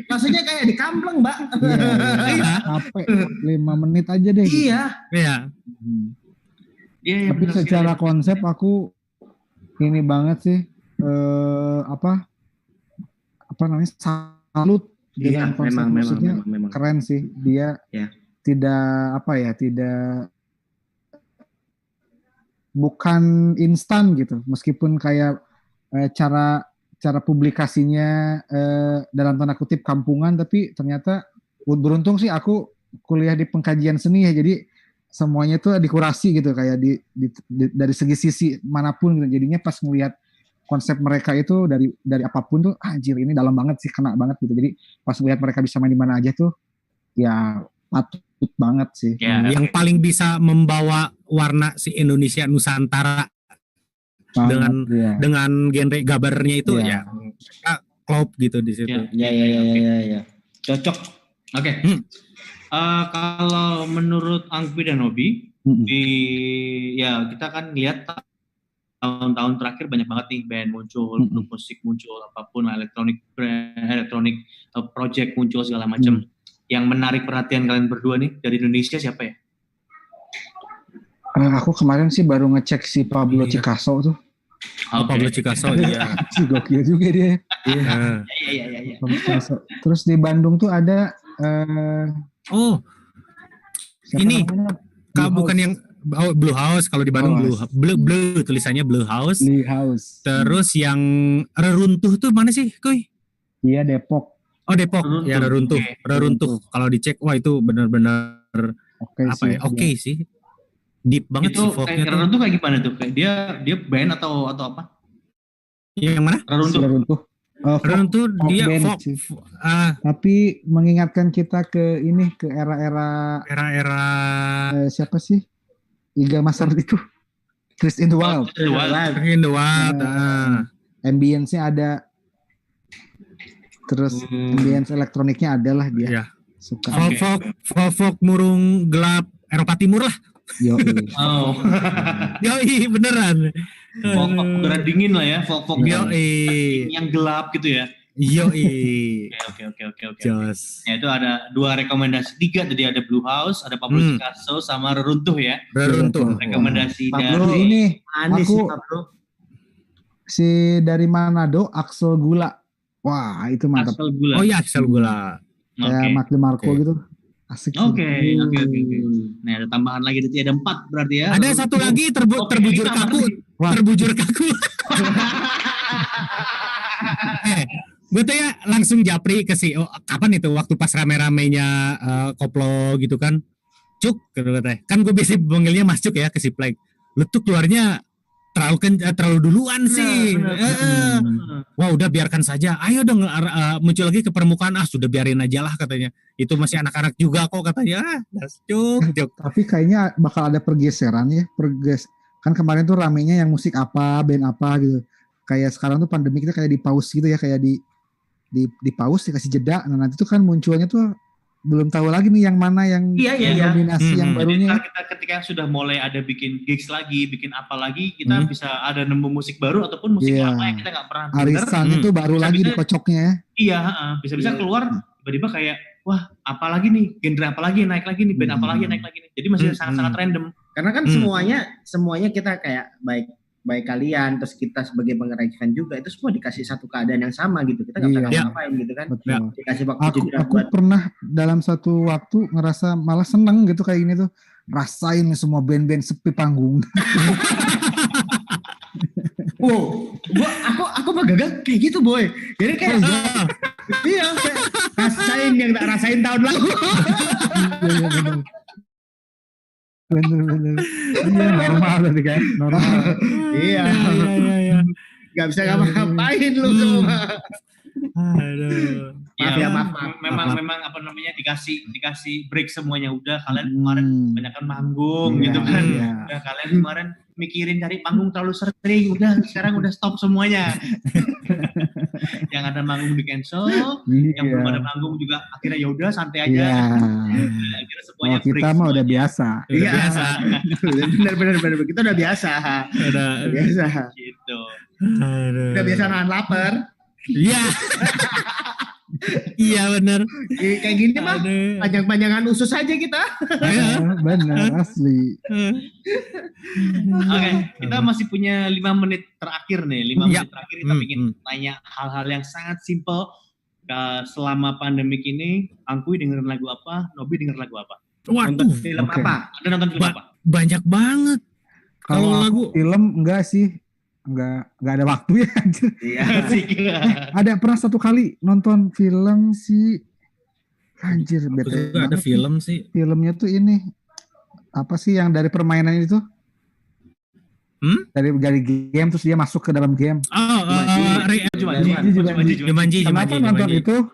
Rasanya kayak di Kampleng, Mbak. Capek 5 menit aja deh. Iya. Tapi secara konsep aku ini banget sih. Apa namanya? Salut dengan konsep musiknya. Memang Keren sih. Dia tidak bukan instan gitu, meskipun kayak cara publikasinya dalam tanda kutip kampungan, tapi ternyata beruntung sih aku kuliah di pengkajian seni ya, jadi semuanya tuh dikurasi gitu, kayak dari segi sisi manapun gitu. Jadinya pas ngelihat konsep mereka itu dari apapun tuh anjir ini dalam banget sih, kena banget gitu. Jadi pas ngelihat mereka bisa main di mana aja tuh ya patut banget sih. Yang paling bisa membawa warna si Indonesia Nusantara dengan genre gabarnya itu ya klop gitu di situ. Ya. Cocok. Oke. Kalau menurut Angpi dan Nobi kita kan lihat tahun-tahun terakhir banyak banget nih band muncul, grup musik muncul, apapun elektronik project muncul segala macam. Yang menarik perhatian kalian berdua nih dari Indonesia siapa ya? Aku kemarin sih baru ngecek si Pablo Picasso tuh. Pablo Picasso ya. Si gokil juga dia. Iya. Terus di Bandung tuh ada ini bukan yang Blue House. Kalau di Bandung Blue tulisannya Blue House. Terus yang Reruntuh tuh mana sih, Kuy? Iya, Depok. Oh, Depok. Ya, Reruntuh. Kalau dicek, wah itu benar-benar oke sih. Deep banget itu sih folk-nya. Reruntuh kayak gimana tuh? Kayak dia band atau apa? Yang mana? Reruntuh. Reruntuh dia folk. Tapi mengingatkan kita ke era-era siapa sih? Iga Masar itu. Chris in the Wild. Ambience-nya ada. Terus ambience elektroniknya adalah dia. Iya. Suka. Folk murung gelap Eropa Timur lah. Yoi, beneran. Folk udara dingin lah ya, folk yang gelap gitu ya. Yoi. Oke. Ya itu ada 2 rekomendasi, 3 tadi, ada Blue House, ada Pablo Picasso sama Reruntuh ya. Rekomendasi Pablo dari ini aku si dari Manado, Axel Gula. Wah, itu mantap. Axel Gula. Oh iya, Axel Gula. Kayak Mark DeMarco gitu. Asik. Oke. Nah, ada tambahan lagi nanti ada 4 berarti ya. Ada satu lagi terbujur kaku. Terbujur kaku. Gue tuh ya langsung japri ke si kapan itu waktu pas rame-ramenya koplo gitu kan. Cuk, kan gue biasa panggilnya Mas Cuk ya ke si Plek. Lu tuh keluarnya terlalu duluan sih. Wah udah biarkan saja. Ayo dong muncul lagi ke permukaan. Sudah biarin aja lah katanya. Itu masih anak-anak juga kok katanya. Cuk. Tapi kayaknya bakal ada pergeseran ya. Kan kemarin tuh ramenya yang musik apa, band apa gitu. Kayak sekarang tuh pandemi kita kayak di pause gitu ya, kayak di pause dikasih jeda. Nah nanti tuh kan munculnya tuh belum tahu lagi nih yang mana yang kombinasi yang barunya. Jadi kita ketika sudah mulai ada bikin gigs lagi, bikin apa lagi, kita bisa ada nemu musik baru ataupun musik lama yang kita nggak pernah denger. Arisan itu baru lagi dikocoknya. Iya, bisa-bisa keluar tiba-tiba kayak wah, apa lagi nih, genre apa lagi naik lagi nih, band apa lagi naik lagi nih. Jadi masih sangat-sangat random. Karena kan semuanya kita kayak baik kalian, terus kita sebagai pengrajin juga itu semua dikasih satu keadaan yang sama gitu. Kita nggak bisa ngapain gitu kan. Betul. Dikasih waktu aku pernah dalam satu waktu ngerasa malah seneng gitu kayak gini tuh, rasain semua band-band sepi panggung. Wow, aku mah gagal kayak gitu boy. Jadi kayak iya, rasain yang tak rasain tahun lalu. Bener. Iya, normal tadi kan, normal. Iya. Gak bisa ngapa-ngapain lu semua. Aduh. Maaf. Memang apa namanya dikasih break semuanya. Udah kalian kemarin kebanyakan manggung gitu kan. Udah kalian kemarin mikirin cari panggung terlalu sering. Udah sekarang udah stop semuanya. Yang ada manggung di cancel, yang belum ada manggung juga akhirnya ya udah santai aja. Akhirnya semuanya break. Kita mah udah biasa. Iya. Benar. Kita udah biasa. Udah biasa. Gitu. Udah biasa nahan lapar. Iya. Iya benar. Kayak gini mah panjang-panjangan usus aja kita. Benar asli. Oke, kita masih punya 5 menit terakhir nih. 5 menit terakhir kita ingin tanya hal-hal yang sangat simple. Selama pandemik ini, Angkuy dengerin lagu apa? Nobi dengerin lagu apa? Waduh. Nonton film apa? Ada nonton film apa? Banyak banget. Kalau lagu film enggak sih. Enggak ada waktu ya. Iya sih. Ada pernah satu kali nonton film sih. Anjir, bete. Ada film sih. Filmnya tuh ini apa sih yang dari permainan itu? Dari game terus dia masuk ke dalam game. Jumanji. Kenapa nonton itu?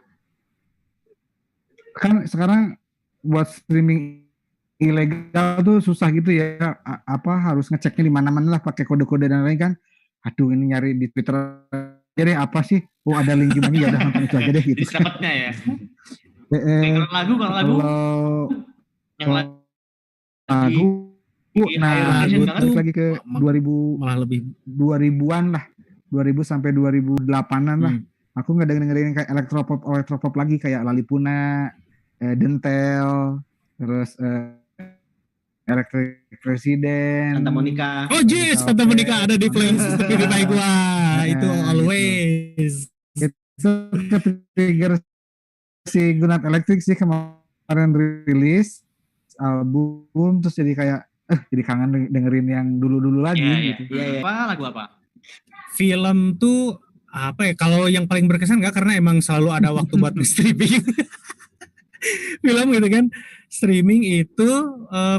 Kan sekarang buat streaming ilegal tuh susah gitu ya. Apa harus ngeceknya di mana-mana lah pakai kode-kode dan lain kan. Aduh ini nyari di Twitter jadi apa sih? Oh ada link Jumanji ya udah nonton itu aja deh gitu. Disdapatnya ya. Kalau lagu yang lagu nah terus lagi ke 2000 malah lebih 2000-an lah. 2000 sampai 2008-an lah. Aku enggak dengerin kayak elektropop lagi kayak Lalipuna, Dentel, terus Electric President, Santa Monica. Oh yes, Santa Monica ada di playlist Spotify gua. Itu always. Itu trigger si Gunat Electric sih kemarin rilis album terus jadi kayak jadi kangen dengerin yang dulu-dulu lagi gitu. Iya. Lagu apa? Film tuh apa ya? Kalau yang paling berkesan enggak karena emang selalu ada waktu buat streaming. Film gitu kan. Streaming itu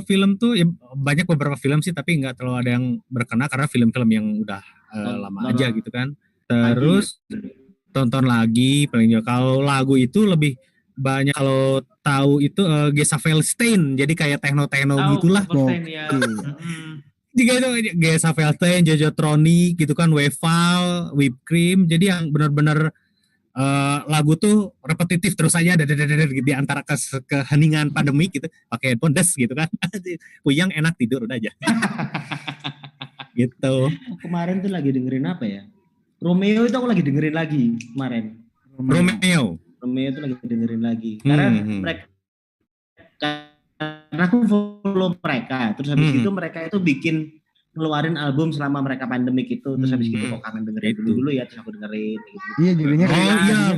film tuh ya banyak beberapa film sih tapi nggak terlalu ada yang berkena karena film-film yang udah lama aja gitu kan. Terus tonton lagi paling juga kalau lagu itu lebih banyak kalau tahu itu Gesa Felstein jadi kayak techno gitulah. Jika itu Gesa Felstein, Jojo Tronic gitu kan, Weval, Whipped Cream jadi yang benar-benar lagu tuh repetitif terus aja di antara keheningan pandemi gitu pakai headphone gitu kan puyang enak tidur udah aja gitu. Kemarin tuh lagi dengerin apa ya? Romeo itu aku lagi dengerin lagi kemarin. Romeo itu lagi dengerin lagi karena aku follow mereka terus habis itu mereka itu bikin ngeluarin album selama mereka pandemik itu terus habis gitu kok kangen dengerin dulu ya terus aku dengerin gitu. Iya jadinya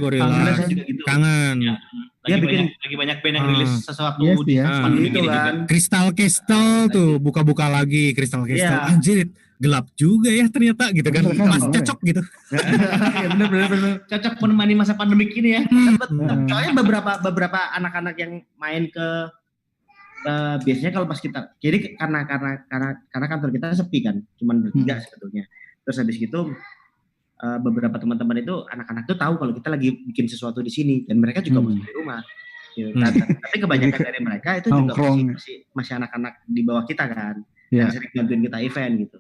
Gorillaz juga gitu. Kangen. Lagi banyak band yang rilis sesuatu di pandemi itu kan. Crystal tuh buka-buka lagi Crystal. Anjir, gelap juga ya ternyata gitu kan. Mas cocok gitu. Ya benar cocok menemani masa pandemik ini ya. Soalnya beberapa anak-anak yang main ke biasanya kalau pas kita, jadi karena kantor kita sepi kan, cuman bertiga sebetulnya. Terus habis gitu beberapa teman-teman itu anak-anak tuh tahu kalau kita lagi bikin sesuatu di sini dan mereka juga masih di rumah. Gitu. Tapi kebanyakan dari mereka itu juga masih anak-anak di bawah kita kan, yang sering bantuin kita event gitu.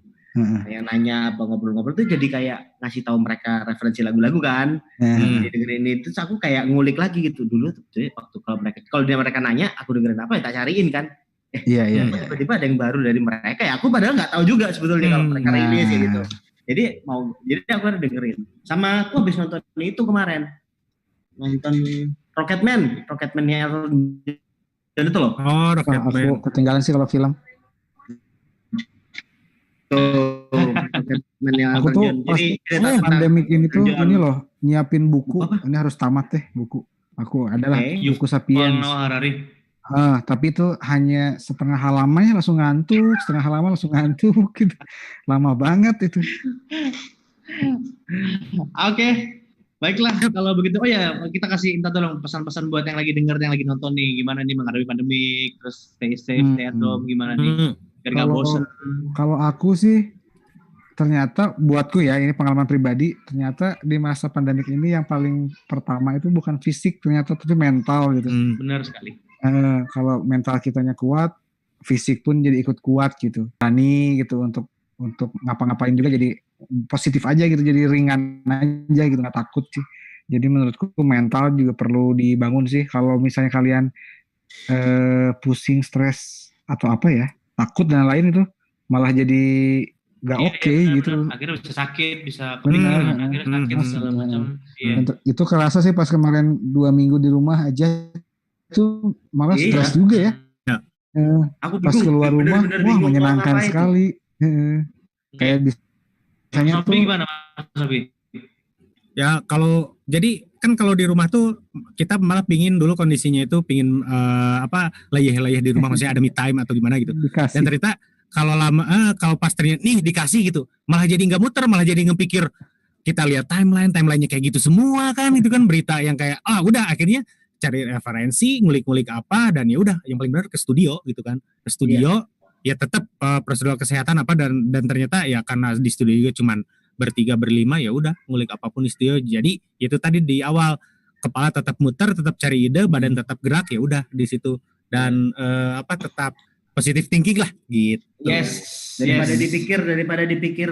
Yang nanya apa ngobrol-ngobrol tuh jadi kayak ngasih tahu mereka referensi lagu-lagu kan. Dengerin ini terus aku kayak ngulik lagi gitu dulu tuh waktu kalau mereka nanya aku dengerin apa ya tak cariin kan. Tiba-tiba ada yang baru dari mereka ya aku padahal nggak tahu juga sebetulnya kalau mereka rilis gitu. Jadi aku harus dengerin. Sama aku habis nonton itu kemarin. Nonton Rocketman-nya dan itu loh. Oh, Rocketman. Aku ketinggalan sih kalau film. Aku tuh pas pandemik ini tuh ini loh nyiapin buku. Ini harus tamat deh buku. Aku adalah buku Sapiens. Tapi itu hanya setengah halaman langsung ngantuk, gitu. Lama banget itu. Oke. Baiklah kalau begitu. Oh ya, kita kasih tolong pesan-pesan buat yang lagi denger, yang lagi nonton nih, gimana nih menghadapi pandemik, terus stay safe, stay at home, gimana nih? Biar enggak bosan. Kalau aku sih ternyata buatku ya, ini pengalaman pribadi, ternyata di masa pandemik ini yang paling pertama itu bukan fisik ternyata tapi mental gitu. Benar sekali. Kalau mental kitanya kuat, fisik pun jadi ikut kuat gitu. Berani gitu untuk ngapa-ngapain juga jadi positif aja gitu, jadi ringan aja gitu, nggak takut sih. Jadi menurutku mental juga perlu dibangun sih. Kalau misalnya kalian pusing, stres atau apa ya, takut dan lain itu malah jadi nggak oke gitu. Akhirnya bisa sakit, bisa kepikiran, akhirnya sakit segala macam. Itu kerasa sih pas kemarin 2 minggu di rumah aja. Itu malah stres juga ya. Aku pas keluar rumah, wah menyenangkan sekali. Kayak biasanya tuh. Gimana Mas Sobi? Ya kalau jadi kan kalau di rumah tuh kita malah pingin dulu kondisinya itu pingin layeh-layeh di rumah, maksudnya ada me time atau gimana gitu. Dikasih. Dan ternyata kalau lama kalau pas ternyata nih dikasih gitu, malah jadi nggak muter, malah jadi ngepikir kita lihat timelinenya kayak gitu semua kan, itu kan berita yang kayak udah akhirnya cari referensi, ngulik-ngulik apa, dan ya udah yang paling benar ke studio gitu kan. Ke studio ya tetap prosedur kesehatan apa dan ternyata ya karena di studio juga cuman bertiga berlima ya udah ngulik apapun di studio. Jadi itu tadi di awal kepala tetap muter, tetap cari ide, badan tetap gerak ya udah di situ dan tetap positive thinking lah gitu. Daripada dipikir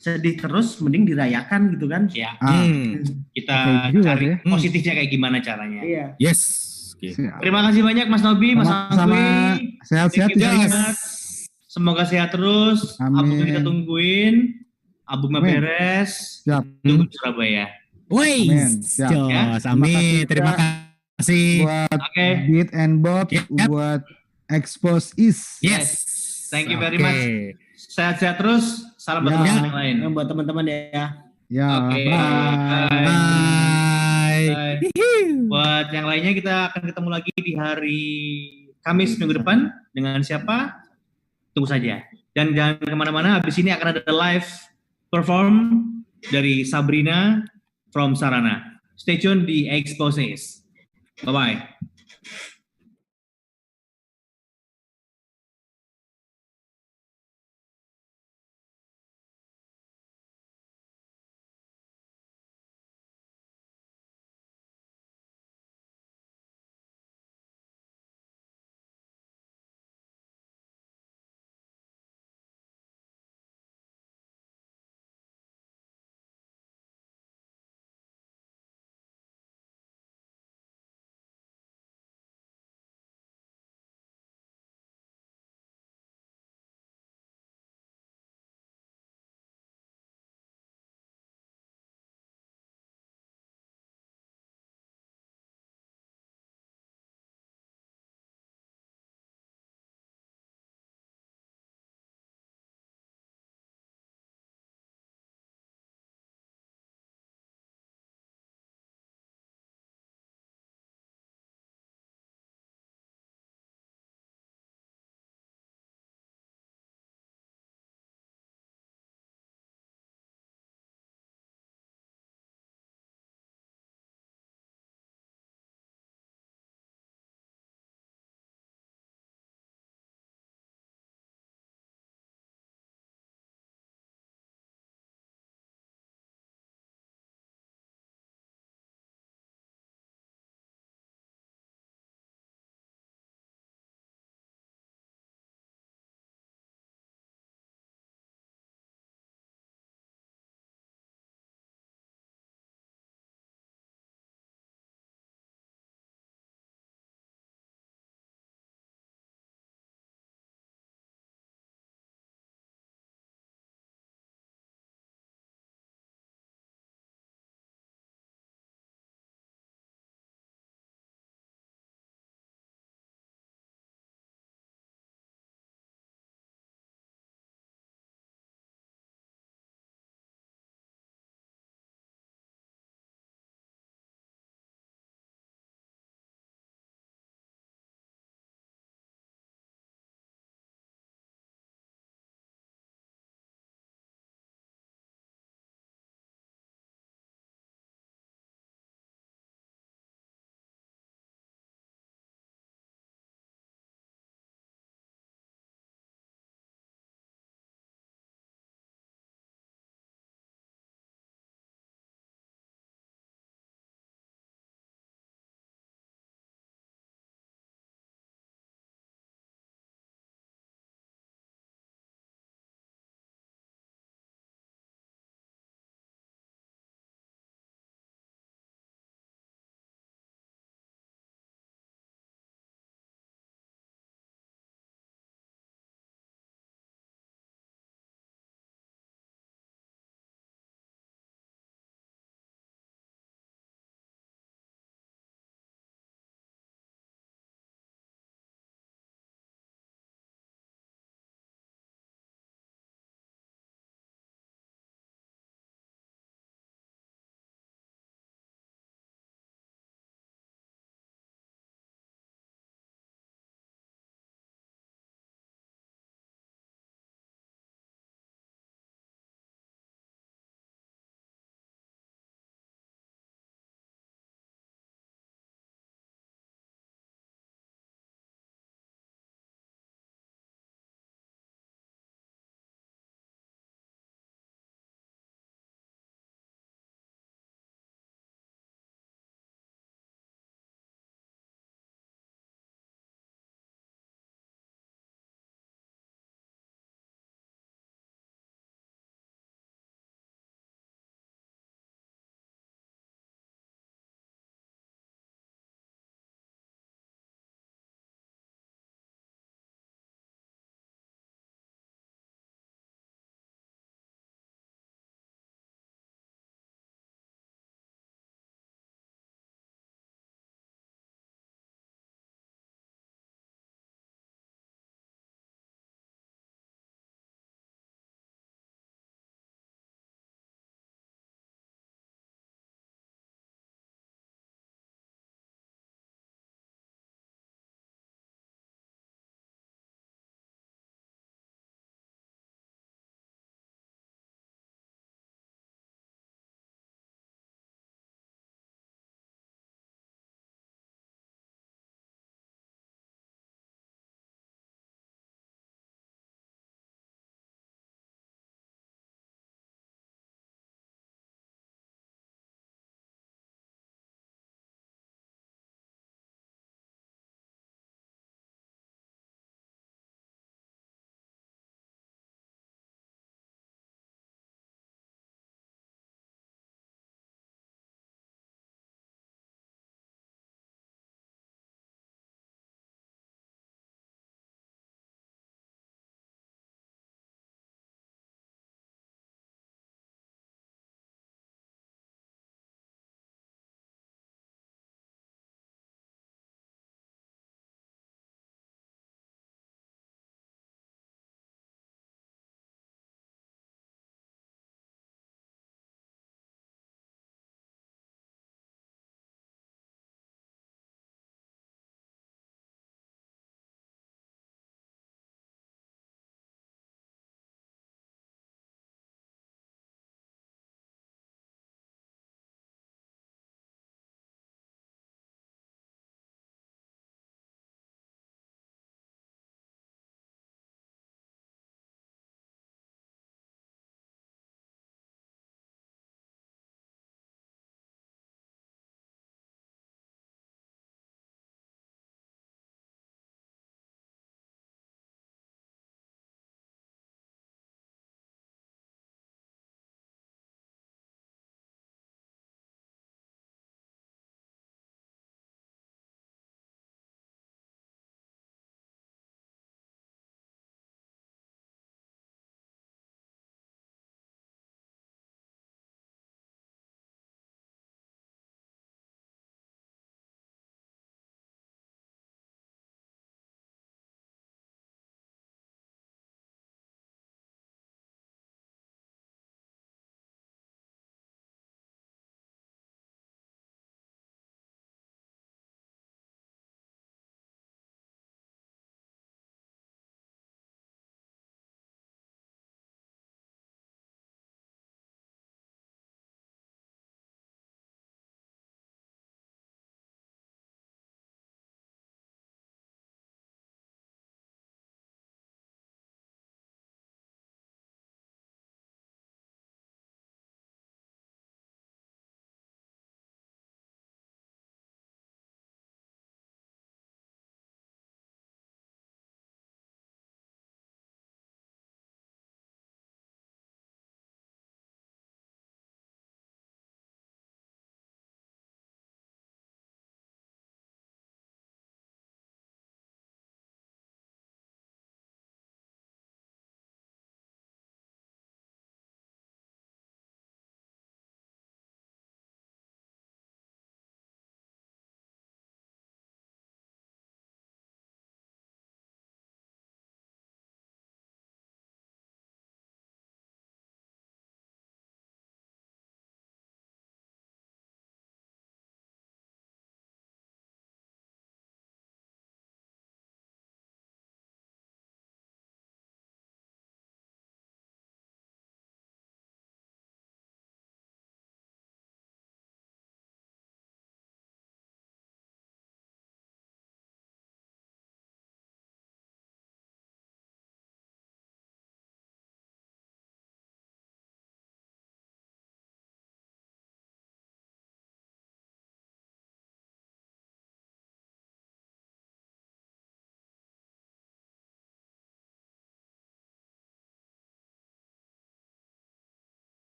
sedih terus, mending dirayakan gitu kan? Ya. Kita cari positifnya kayak gimana caranya. Iya. Yes. Gitu. Terima kasih banyak Mas Nobi, Mas Anggi. Sehat-sehat ya. Semoga sehat terus. Albumnya kita tungguin. Albumnya beres. Tunggu Surabaya. Woi. Amin. Terima kasih. Buat Beat and Bob, buat Expose Is. Yes. Thank you very much. Sehat-sehat terus. Salam buat yang lain. Buat teman-teman ya. Bye. Buat yang lainnya kita akan ketemu lagi di hari Kamis minggu depan. Dengan siapa? Tunggu saja. Dan jangan kemana-mana. Habis ini akan ada live perform dari Sabrina from Sarana. Stay tune di Exposes. Bye-bye.